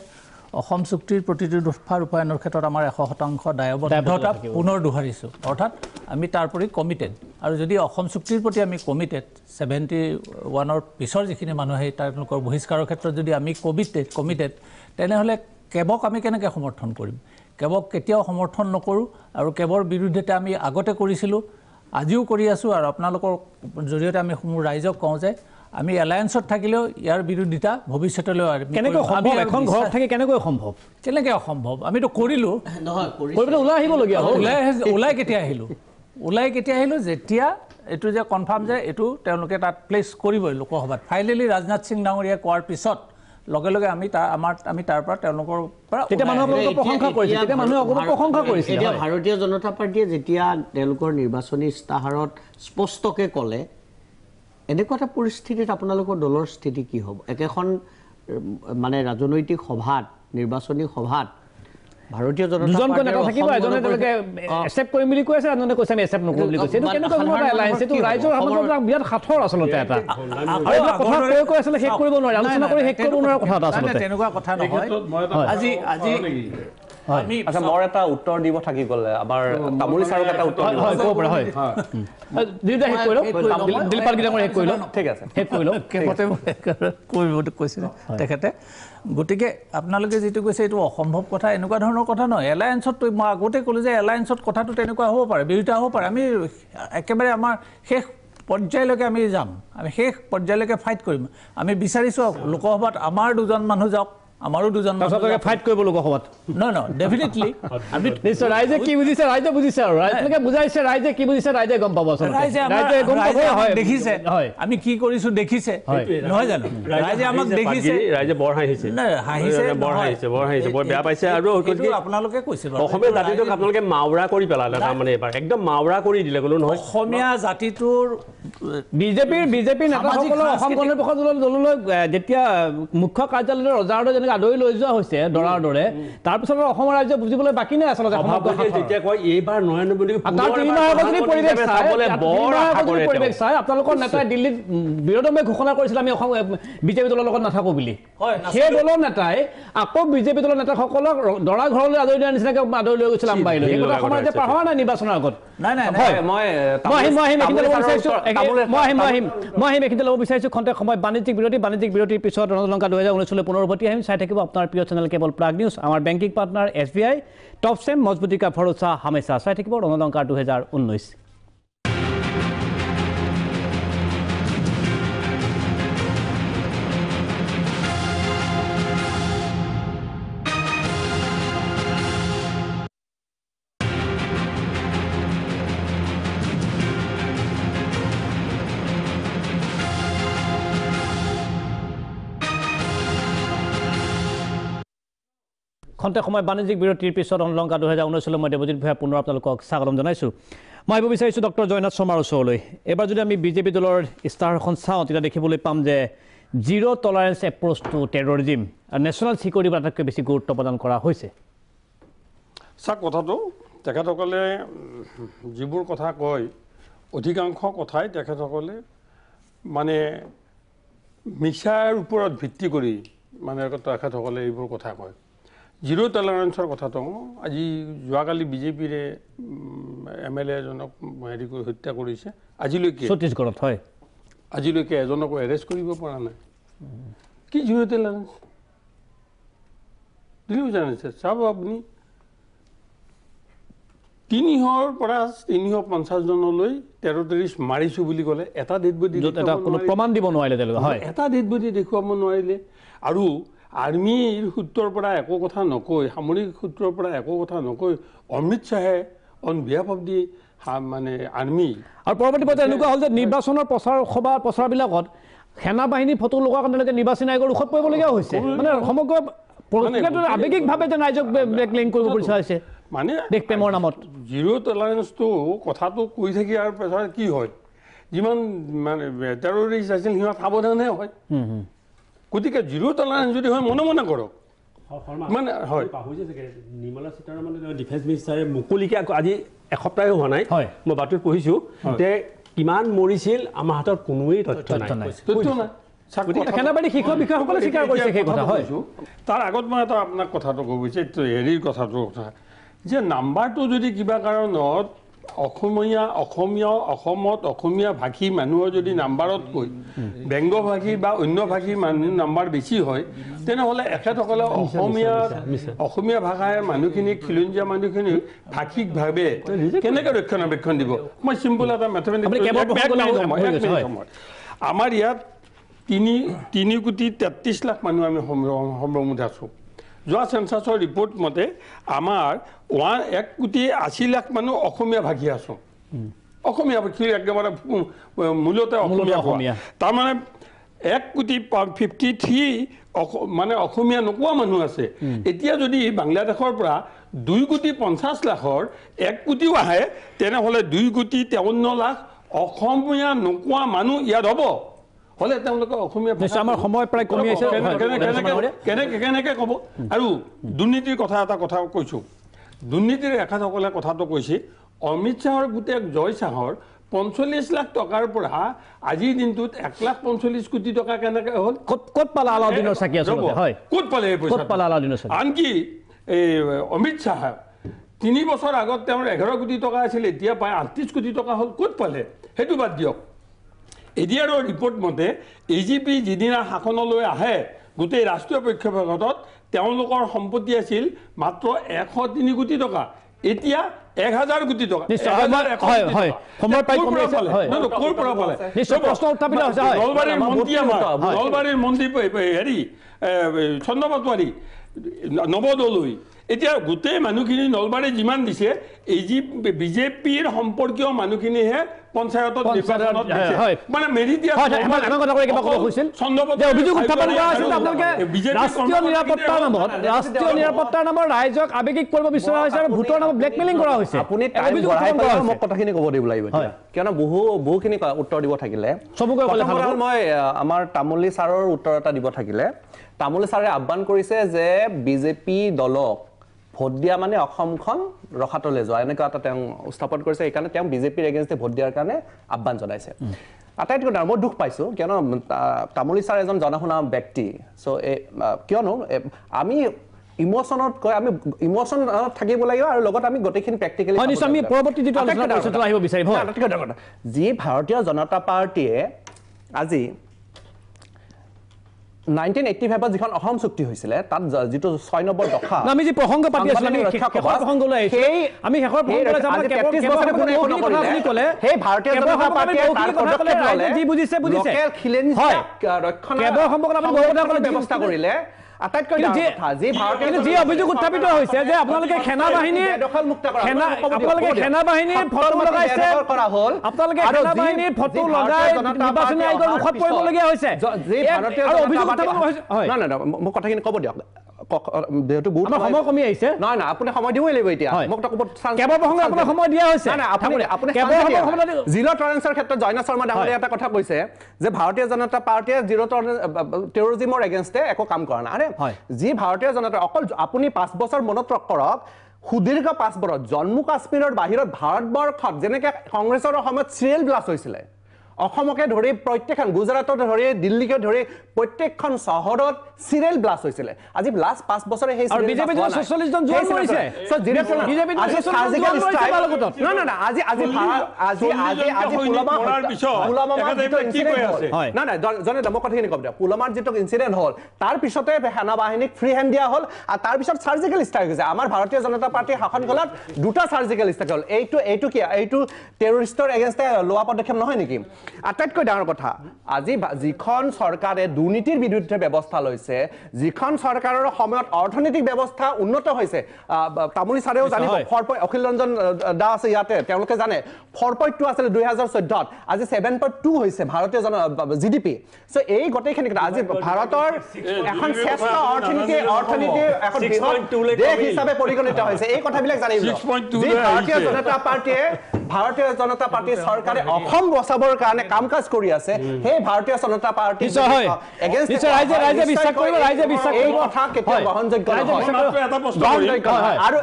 Speaker 6: অসম চুক্তিৰ প্ৰতিটো দফা ৰূপায়ণৰ ক্ষেত্ৰত আমাৰ 100% দায়বদ্ধতা পুনৰ দোহাৰিছোঁ অৰ্থাৎ আমি তাৰ প্ৰতি কমিটেড আৰু যদি অসম চুক্তিৰ প্ৰতি আমি কমিটেড 71ৰ পিছৰ যিখিনি মানুহ আহে তেওঁলোকৰ বহিষ্কাৰৰ ক্ষেত্ৰত যদি আমি কমিটেড তেনেহ'লে কেবক আমি কেনেকৈ সমৰ্থন কৰিম কেবক কেতিয়াও সমৰ্থন নকৰোঁ আৰু কেবৰ বিৰুদ্ধে আমি আগতে কৰিছিলোঁ আজিও কৰি আছোঁ আৰু আপোনালোকৰ জৰিয়তে আমি ৰাইজক কওঁ যে আমি এলায়েন্সত থাকিলেও ইয়াৰ বিৰোধিতা ভৱিষ্যতলৈ
Speaker 2: কেনেকৈ সম্ভৱ এখন ঘৰত থাকি কেনেকৈ সম্ভৱ
Speaker 6: কেনেকৈ অসম্ভৱ আমিতো কৰিলোঁ
Speaker 4: নহয়
Speaker 2: কৰিবলৈ ওলাই আহিবলগীয়া হ'ল
Speaker 6: ওলাই কেতিয়া আহিলোঁ যেতিয়া এইটো যে কনফাৰ্ম যে এইটো তেওঁলোকে তাত প্লেচ কৰিবই লোকসভাত ফাইনেলি ৰাজনাথ সিং ডাঙৰীয়াই কোৱাৰ পিছত লগে লগে আমি তাৰ পৰা তেওঁলোকৰ পৰা
Speaker 2: তেতিয়া মানুহে প্ৰশংসা কৰিছিল তেতিয়া মানুহে প্ৰশংসা কৰিছিল
Speaker 4: এতিয়া ভাৰতীয় জনতা পাৰ্টীয়ে যেতিয়া তেওঁলোকৰ নিৰ্বাচনী ইস্তাহাৰত স্পষ্টকৈ ক'লে এনেকুৱা এটা পৰিস্থিতিত আপোনালোকৰ দলৰ স্থিতি কি হ'ব একেখন মানে ৰাজনৈতিক সভাত নিৰ্বাচনী সভাত ভাৰতীয় জনতা
Speaker 2: দুজনকৈ নেতা থাকিব এজনে তেওঁলোকে একচেপ্ট কৰিম বুলি কৈছে এজনে কৈছে আমি একচেপ্ট নকৰোঁ বুলি কৈছে এইটো কেনেকুৱা ধৰণৰ এলায়েন্স এইটো ৰাইজৰ সমাজত বিৰাট সাঁথৰ আচলতে এটা আৰু কথা কৈ আছিলে শেষ কৰিব নোৱাৰে আলোচনা কৰি শেষ কৰিব নোৱাৰা কথা এটা আচলতে
Speaker 6: তেনেকুৱা কথা নহয় আজি
Speaker 7: আচ্ছা মোৰ এটা উত্তৰ দিব থাকি গ'লে আমাৰ তামুলী ছাৰক এটা উত্তৰ দিব
Speaker 2: ক'ব পৰা হয় দুইটা শেষ কৰি লওক দিলপাল গীতামৰ শেষ কৰি লওক
Speaker 7: ঠিক আছে
Speaker 2: শেষ কৰি লওক
Speaker 6: কৰিব কৈছিলে তেখেতে গতিকে আপোনালোকে যিটো কৈছে এইটো অসম্ভৱ কথা এনেকুৱা ধৰণৰ কথা নহয় এলায়েন্সত মই আগতে ক'লোঁ যে এলায়েন্সত কথাটো তেনেকুৱা হ'ব পাৰে বিৰোধিতা হ'ব পাৰে আমি একেবাৰে আমাৰ শেষ পৰ্যায়লৈকে আমি যাম আমি শেষ পৰ্যায়লৈকে ফাইট কৰিম আমি বিচাৰিছোঁ লোকসভাত আমাৰ দুজন মানুহ যাওক আমাৰো দুজন
Speaker 2: ফাইট কৰিব লোকসভাত
Speaker 6: ডেফিনেটলি
Speaker 2: আমি নিশ্চয় ৰাইজে কি বুজিছে ৰাইজে বুজিছে আৰু ৰাইজে বুজাইছে ৰাইজে কি বুজিছে ৰাইজে গম পাব
Speaker 6: ৰাইজে গম পাব দেখিছে আমি কি কৰিছোঁ দেখিছে নহয় জানো ৰাইজে আমাক দেখিছে
Speaker 3: ৰাইজে বৰ হাঁহিছে বৰ বেয়া পাইছে আৰু
Speaker 6: আপোনালোকে কৈছে
Speaker 3: অসমীয়া জাতিটোক আপোনালোকে মাউৰা কৰি পেলালে তাৰমানে এবাৰ একদম মাউৰা কৰি দিলে কোনো নহয়
Speaker 6: অসমীয়া জাতিটোৰ
Speaker 2: বিজেপিৰ নেতাসকলৰ অসম গণ পৰিষদ দললৈ যেতিয়া মুখ্য কাৰ্যালয়ৰ ৰজাৰদৰে যেনেকৈ আদৰি লৈ যোৱা হৈছে দৰাৰ দৰে তাৰপিছত অসমৰ ৰাজ্য বুজিবলৈ বাকী নাই আচলতে
Speaker 3: যেতিয়া কয় এইবাৰ
Speaker 2: 99 পৰিৱেশ চাই আপোনালোকৰ নেতাই দিল্লীত বিৰোধমে ঘোষণা কৰিছিল আমি অসম বিজেপি দলৰ লগত নাথাকোঁ বুলি সেই দলৰ নেতাই আকৌ বিজেপি দলৰ নেতাসকলক দৰা ঘৰলৈ আদৰি দিয়াৰ নিচিনাকৈ আদৰি লৈ গৈছিল আম্বাৰীলৈ এই কথা অসমৰ ৰাজ্যে পাৰ হোৱা নাই নিৰ্বাচনৰ আগত মই আহিম এইখিনিতে ল'ব বিচাৰিছোঁ খন্তেক সময় বাণিজ্যিক বিৰতিৰ পিছত ৰণলংকা 2019 পুনৰ উভতি আহিম চাই থাকিব আপোনাৰ প্ৰিয় চেনেল কেবল প্ৰাগ নিউজ আমাৰ বেংকিং পাৰ্টনাৰ SBI টপ চেম মজবুতি কা ভৰোসা হামেশা চাই থাকিব ৰণলংকা 2019 খন্তেক সময় বাণিজ্যিক বিৰতিৰ পিছত ৰণলংকা 2019 মই দেৱজিৎ ভূঞা পুনৰ আপোনালোকক স্বাগতম জনাইছোঁ মই আহিব বিচাৰিছোঁ ডক্টৰ জয়নাথ শৰ্মাৰ ওচৰলৈ এবাৰ যদি আমি বিজেপি দলৰ ইস্তাহাৰখন চাওঁ তেতিয়া দেখিবলৈ পাম যে zero' tolerance approach to terrorism national ছিকিউৰিটিৰ আটাইতকৈ বেছি গুৰুত্ব প্ৰদান কৰা হৈছে
Speaker 5: চাওক কথাটো তেখেতসকলে যিবোৰ কথা কয় অধিকাংশ কথাই তেখেতসকলে মানে মিছাৰ ওপৰত ভিত্তি কৰি মানে তেখেতসকলে এইবোৰ কথা কয় জিৰ' টলাৰেঞ্চৰ কথাটো আজি যোৱাকালি বিজেপিৰে MLA এজনক হেৰি কৰি হত্যা কৰিছে আজিলৈকে
Speaker 2: ছত্তীশগড়ত হয়
Speaker 5: আজিলৈকে এজনকো এৰেষ্ট কৰিব পৰা নাই কি জিৰ' টলাৰেঞ্চ দিল্লী জানিছে চাব আপুনি 300ৰ পৰা 350 জনলৈ টেৰৰিষ্ট মাৰিছোঁ বুলি ক'লে এটা ডেড বডি
Speaker 2: কোনো প্ৰমাণ দিব নোৱাৰিলে তেওঁলোকে হয়
Speaker 5: এটা ডেড বডি দেখুৱাব নোৱাৰিলে আৰু আৰ্মিৰ সূত্ৰৰ পৰা একো কথা নকৈ সামৰিক সূত্ৰৰ পৰা একো কথা নকৈ অমিত শ্বাহে অন বিহাফ অফ দি মানে আৰ্মি
Speaker 2: আৰু পৰৱৰ্তী পৰ্যায়ত এনেকুৱা হ'ল যে নিৰ্বাচনৰ প্ৰচাৰবিলাকত সেনা বাহিনীৰ ফটো লগোৱাৰ কাৰণে নিৰ্বাচনী আয়োগৰ ৰোষত পৰিবলগীয়া হৈছে মানে সমগ্ৰ আৱেগিকভাৱে যে ৰাইজক ব্লেকমেইল কৰিব বিচাৰিছে
Speaker 5: মানে
Speaker 2: দেশপ্ৰেমৰ নামত
Speaker 5: জিৰ' টলাৰেঞ্চটো কথাটো কৈ থাকি আৰু পেছাৰ কি হয় যিমান মানে টেৰৰিষ্ট আছিল সিহঁত সাৱধানহে হয় গতিকে জিৰ' টলাৰেঞ্চ যদি হয় মনে মনে কৰক মানে হয়
Speaker 3: নিৰ্মলা সীতাৰমণে ডিফেন্স মিনিষ্টাৰে মুকলিকে আজি এসপ্তাহে হোৱা নাই মই বাতৰিত পঢ়িছোঁ যে কিমান মৰিছিল আমাৰ হাতত কোনোৱেই তথ্য নাই
Speaker 2: সেনাবাহিনী শীৰ্ষ বিষয়াসকলে স্বীকাৰ কৰিছে সেই কথা হয়
Speaker 5: তাৰ আগত মই এটা আপোনাক কথাটো ক'ব বিচাৰিছোঁ হেৰিৰ কথাটোৰ কথা যে নাম্বাৰটো যদি কিবা কাৰণত অসমত অসমীয়া ভাষী মানুহৰ যদি নাম্বাৰতকৈ বেংগভাষী বা অন্য ভাষী মানুহ নাম্বাৰ বেছি হয় তেনেহ'লে এখেতসকলে অসমীয়া ভাষাৰ মানুহখিনিক খিলঞ্জীয়া মানুহখিনিক ভাষিকভাৱে কেনেকৈ ৰক্ষণাবেক্ষণ দিব মই চিম্পল এটা মেথমেটিক্স আমাৰ ইয়াত 3,33 লাখ মানুহ আমি সম্ভ্ৰমত আছোঁ যোৱা চেঞ্চাছৰ ৰিপৰ্ট মতে আমাৰ 1,80 লাখ মানুহ অসমীয়া ভাষী আছোঁ অসমীয়া ভাষী একেবাৰে মূলতে অসমীয়া তাৰমানে 1,53 মানে অসমীয়া নোকোৱা মানুহ আছে এতিয়া যদি বাংলাদেশৰ পৰা 2,50 লাখৰ 1 কোটিও আহে তেনেহ'লে 2,53 লাখ অসমীয়া নোকোৱা মানুহ ইয়াত হ'ব হলে তেওঁলোকে অসমীয়া ভাষা
Speaker 2: আমাৰ সময় প্ৰায় কমি আহিছে
Speaker 5: কেনেকৈ ক'ব আৰু দুৰ্নীতিৰ কথা কৈছোঁ দুৰ্নীতিৰ এখেতসকলে কথাটো কৈছে অমিত শ্বাহৰ গোটেই জয় শ্বাহৰ 45 লাখ টকাৰ পৰা আজিৰ দিনটোত 1,45 কোটি টকা কেনেকৈ হ'ল
Speaker 2: ক'ত পালা আলাউদ্দিনৰ চাকি আচলতে হয়
Speaker 5: ক'ত পালে এই পইচা আনকি এই অমিত শ্বাহ 3 বছৰ আগত তেওঁৰ 11 কোটি টকা আছিল এতিয়া প্ৰায় 38 কোটি টকা হ'ল ক'ত পালে সেইটো বাদ দিয়ক এডিআৰৰ ৰিপৰ্ট মতে এজিপি যিদিনা শাসনলৈ আহে গোটেই ৰাষ্ট্ৰীয় প্ৰেক্ষাপটত তেওঁলোকৰ সম্পত্তি আছিল মাত্ৰ 103 কোটি টকা এতিয়া 1,000 কোটি টকা নলবাৰীৰ মন্ত্ৰী হেৰি চন্দ্ৰ পাটোৱাৰী নৱদলৈ এতিয়া গোটেই মানুহখিনি নলবাৰী যিমান দিছে বিজেপিৰ সম্পৰ্কীয় মানুহখিনিহে পঞ্চায়তত মানে মেৰি দিয়া
Speaker 2: ৰাষ্ট্ৰীয় নিৰাপত্তাৰ নামত ৰাইজক আৱেগিক কৰিব বিচৰা হৈছে আৰু ভোটৰ নামত ব্লেকমেইলিং কৰা হৈছে
Speaker 7: আপুনি মোক কথাখিনি ক'ব দিব লাগিব কিয়নো বহুখিনি উত্তৰ দিব থাকিলে মই আমাৰ তামুলী ছাৰৰ উত্তৰ এটা দিব থাকিলে তামুলী ছাৰে আহ্বান কৰিছে যে বিজেপি দলক ভোট দিয়া মানে অসমখন ৰখাতলৈ যোৱা এনেকুৱা এটা তেওঁ উত্থাপন কৰিছে সেইকাৰণে তেওঁ বিজেপিৰ এগেইনষ্টে ভোট দিয়াৰ কাৰণে আহ্বান জনাইছে আটাইতকৈ ডাঙৰ মই দুখ পাইছোঁ কিয়নো তামুলী ছাৰ এজন জনা শুনা ব্যক্তি চ' কিয়নো আমি ইমোশ্যনতকৈ আমি ইমোশ্যনত থাকিব লাগিব আৰু লগত আমি গোটেইখিনি প্ৰেক্টিকেলি যি ভাৰতীয় জনতা পাৰ্টীয়ে আজি 1985 যিখন অসম চুক্তি হৈছিলে তাত যিটো 6 নম্বৰ দফা
Speaker 2: আমি যি প্ৰসংগ পাতি আছিলো আমি শেষৰ প্ৰসংগলৈ আহিছো আমি শেষৰ প্ৰসংগলৈ যাম 33 বছৰ কোনে ক'লে
Speaker 7: হে ভাৰতীয় জনতা পাৰ্টিয়ে তাৰ পদক্ষেপ ল'লে
Speaker 2: যি বুজিছে
Speaker 7: লোকেল খিলেঞ্জা ৰক্ষণাবেক্ষণৰ ব্যৱস্থা কৰিলে আটাইতকৈ কথা যি ভাৰতীয়
Speaker 2: যি অভিযোগ উত্থাপিত হৈছে যে আপোনালোকে সেনাবাহিনীৰ ফটো লগাইছে আপোনালোকে সেনাবাহিনীৰ ফটো লগাই নিৰ্বাচনী আয়োগৰ মুখত পৰিবলগীয়া হৈছে অভিযোগ উত্থাপন হৈছে
Speaker 7: মোক কথাখিনি ক'ব দিয়ক যেহেতু বহুত
Speaker 2: সময় কমি আহিছে
Speaker 7: নহয় নহয় আপুনি সময় দিবই লাগিব এতিয়া মোক ক'ব
Speaker 2: কেৱল প্ৰসংগ আপোনাৰ সময় দিয়া হৈছে
Speaker 7: আপুনি জিৰ' টলাৰেঞ্চৰ ক্ষেত্ৰত জয়না শৰ্মা ডাঙৰীয়া এটা কথা কৈছে যে ভাৰতীয় জনতা পাৰ্টীয়ে জিৰ' টেৰৰিজিমৰ এগেইনষ্টে একো কাম কৰা নাই যি ভাৰতীয় জনতা অকল আপুনি 5 বছৰ মনত কৰক সুদীৰ্ঘ 5 বছৰ জম্মু কাশ্মীৰৰ বাহিৰত ভাৰতবৰ্ষত যেনেকৈ কংগ্ৰেছৰ সময়ত চিৰিয়েল ব্লাষ্ট হৈছিলে অসমকে ধৰি প্ৰত্যেকখন গুজৰাটত ধৰি দিল্লীকে ধৰি প্ৰত্যেকখন চহৰত চিৰিয়েল ব্লাষ্ট হৈছিলে আজি লাষ্ট 5 বছৰে সেই
Speaker 2: বিজেপি 46 জন জোৱান মৰিছে
Speaker 7: বিজেপি সাৰ্জিকেল ষ্ট্ৰাইক আজি পুলৱামাৰ যিটো ইনচিডেণ্ট হ'ল তাৰ পিছতে সেনাবাহিনীক ফ্ৰী হেণ্ড দিয়া হ'ল আৰু তাৰ পিছত সাৰ্জিকেল ষ্ট্ৰাইক হৈছে আমাৰ ভাৰতীয় জনতা পাৰ্টীৰ শাসনকালত দুটা সাৰ্জিকেল ষ্ট্ৰাইক হ'ল এইটো কি এইটো টেৰৰিষ্টৰ এগেইনষ্টে লোৱা পদক্ষেপ নহয় নেকি আটাইতকৈ ডাঙৰ কথা আজি যিখন চৰকাৰে দুৰ্নীতিৰ বিৰুদ্ধে ব্যৱস্থা লৈছে যিখন চৰকাৰৰ সময়ত অৰ্থনৈতিক ব্যৱস্থা উন্নত হৈছে তামুলী ছাৰেও জানিব অখিল ৰঞ্জন দা আছে ইয়াতে তেওঁলোকে জানে 4.2 আছিল 2014ত আজি 7.2 হৈছে ভাৰতীয় জিডিপি চ' এই গোটেইখিনি আজি ভাৰতৰ এখন শ্ৰেষ্ঠ অৰ্থনীতি এখন দেশ হিচাপে পৰিগণিত হৈছে এই কথাবিলাক জানিব ভাৰতীয় জনতা পাৰ্টীৰ চৰকাৰে অসম বচাবৰ কাৰণে মানে কাম কাজ কৰি আছে সেই ভাৰতীয় জনতা পাৰ্টি এগেইনষ্ট
Speaker 2: ৰাইজে বিশ্বাস কৰিব
Speaker 7: এই কথা কেতিয়া গ্ৰহণযোগ্য নহয়
Speaker 5: এটা প্ৰশ্ন
Speaker 7: আৰু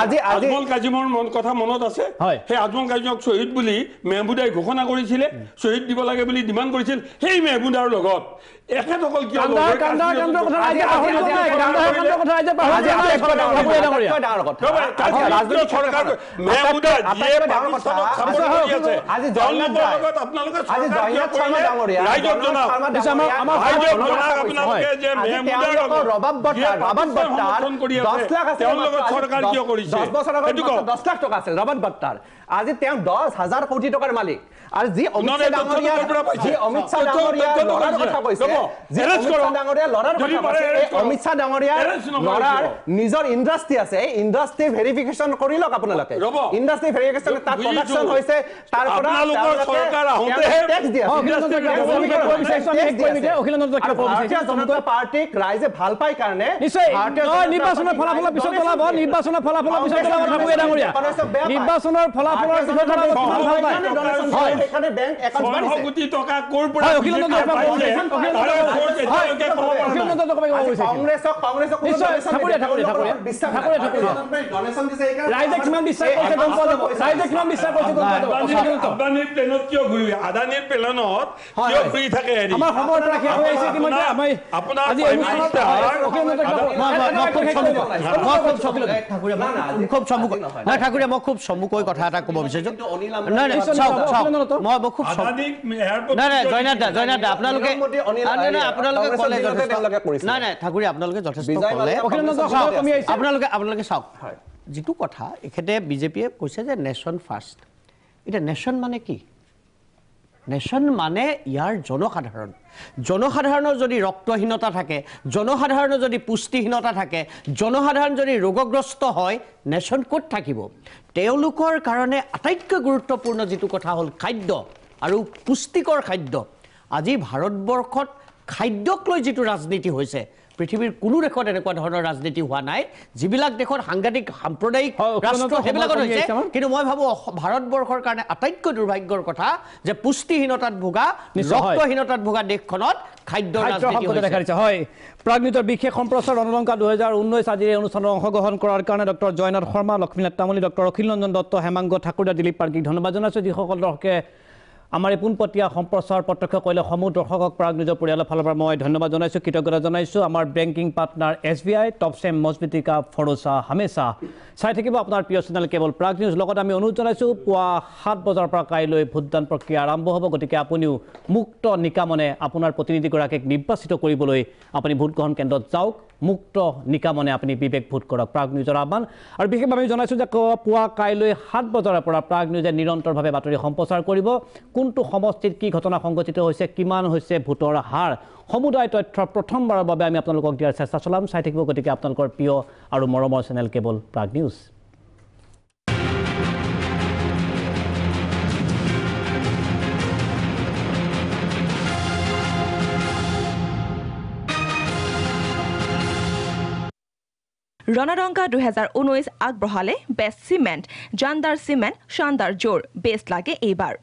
Speaker 5: আজি আজমল কাজিমৰ কথা মনত আছে সেই আজমল কাজিমক শ্বহীদ বুলি মেহমুদাই ঘোষণা কৰিছিলে শ্বহীদ দিব লাগে বুলি ডিমাণ্ড কৰিছিল সেই মেহমুদাৰ লগত এখেতসকল কিয়
Speaker 7: আজি তেওঁ 10,000 কোটি টকাৰ মালিক আৰু যি অমিত শ্বাহ ডাঙৰীয়া লৰাৰ কথা কৈছে অমিত শ্বাহ ডাঙৰীয়াৰ লৰাৰ নিজৰ ইণ্ডাষ্ট্ৰি আছে এই ইণ্ডাষ্ট্ৰি ভেৰিফিকেশ্যন কৰি লওক আপোনালোকে ইণ্ডাষ্ট্ৰি ভেৰিফিকেশ্যন তাত প্ৰডাকশ্যন হৈছে তাৰ পৰা টেক্স দিয়ে ভাৰতীয় জনতা পাৰ্টিক ৰাইজে ভাল পায় কাৰণে
Speaker 2: নিৰ্বাচনৰ ফলাফলৰ পিছত ওলাব নিৰ্বাচনৰ ফলাফলৰ পিছত ওলাব ঠাকুৰীয়া ডাঙৰীয়া নিৰ্বাচনৰ ফলাফলৰ পিছত ওলাব ভাল পায়
Speaker 7: এখানে ব্যাংক একাউন্ট
Speaker 5: 6 কোটি টাকা কোৰ পৰা আদানীৰ প্লেনত কিয় ঘূৰি আদানীৰ প্লেনত কিয় ঘূৰি থাকে
Speaker 2: আমাৰ সময়ত ৰাখি হৈছে কি মই
Speaker 5: আপোনাৰ
Speaker 2: আজি
Speaker 4: ঠাকুৰীয়া মই খুব চমুকৈ কথা এটা ক'ব বিচাৰিছো আপোনালোকে চাওক যিটো কথা এখেতে বিজেপিয়ে কৈছে যে নেশ্যন ফাৰ্ষ্ট এতিয়া নেশ্যন মানে কি নেশ্যন মানে ইয়াৰ জনসাধাৰণৰ যদি ৰক্তহীনতা থাকে জনসাধাৰণৰ যদি পুষ্টিহীনতা থাকে জনসাধাৰণ যদি ৰোগগ্ৰস্ত হয় নেশ্যন ক'ত থাকিব তেওঁলোকৰ কাৰণে আটাইতকৈ গুৰুত্বপূৰ্ণ যিটো কথা হ'ল খাদ্য আৰু পুষ্টিকৰ খাদ্য আজি ভাৰতবৰ্ষত খাদ্যক লৈ যিটো ৰাজনীতি হৈছে পৃথিৱীৰ কোনো দেশত এনেকুৱা ধৰণৰ ৰাজনীতি হোৱা নাই যিবিলাক দেশত সাংঘাতিক সাম্প্ৰদায়িক ৰাষ্ট্ৰ সেইবিলাকত হৈছে কিন্তু মই ভাবোঁ ভাৰতবৰ্ষৰ কাৰণে আটাইতকৈ দুৰ্ভাগ্যৰ কথা যে পুষ্টিহীনতাত ভোগা ৰক্তহীনতাত ভোগা দেশখনত খাদ্যৰ ৰাজনীতি হৈছে
Speaker 2: হয় প্ৰাগনিউজৰ বিশেষ সম্প্ৰচাৰ ৰণলংকা 2019 আজিৰ এই অনুষ্ঠানত অংশগ্ৰহণ কৰাৰ কাৰণে ডক্টৰ জয়নাথ শৰ্মা লক্ষ্মীনাথ তামুলী ডক্টৰ অখিল ৰঞ্জন দত্ত হেমাংগ ঠাকুৰীয়া দিলীপ পাৰ্কীক ধন্যবাদ জনাইছোঁ যিসকল দৰ্শকে আমাৰ এই পোনপটীয়া সম্প্ৰচাৰ প্ৰত্যক্ষ কৰিলে সমূহ দৰ্শকক প্ৰাগনিউজৰ পৰিয়ালৰ ফালৰ পৰা মই ধন্যবাদ জনাইছোঁ কৃতজ্ঞতা জনাইছোঁ আমাৰ বেংকিং পাৰ্টনাৰ SBI টপচেম মজবিতিকা ফৰোচা হামেচা চাই থাকিব আপোনাৰ প্ৰিয় চেনেল কেৱল প্ৰাগনিউজ লগত আমি অনুৰোধ জনাইছোঁ পুৱা 7 বজাৰ পৰা কাইলৈ ভোটদান প্ৰক্ৰিয়া আৰম্ভ হ'ব গতিকে আপুনিও মুক্ত নিকামনে আপোনাৰ প্ৰতিনিধিগৰাকীক নিৰ্বাচিত কৰিবলৈ আপুনি ভোটগ্ৰহণ কেন্দ্ৰত যাওক মুক্ত নিকামনে আপুনি বিবেক ভোট কৰক প্ৰাগনিউজৰ আহ্বান আৰু বিশেষভাৱে আমি জনাইছোঁ যে পুৱা কাইলৈ 7 বজাৰ পৰা প্ৰাগনিউজে নিৰন্তৰভাৱে বাতৰি সম্প্ৰচাৰ কৰিব কোনটো সমষ্টিত কি ঘটনা সংঘটিত হৈছে কিমান হৈছে ভোটৰ হাৰ সমুদায় তথ্য প্ৰথমবাৰৰ বাবে আমি আপোনালোকক দিয়াৰ চেষ্টা চলাম চাই থাকিব গতিকে আপোনালোকৰ প্ৰিয় আৰু মৰমৰ চেনেল কেৱল প্ৰাগনিউজ
Speaker 1: ৰণলংকা 2019 আগবঢ়ালে বেষ্ট চিমেণ্ট জানদাৰ চিমেণ্ট শানদাৰ জোৰ বেষ্ট লাগে এইবাৰ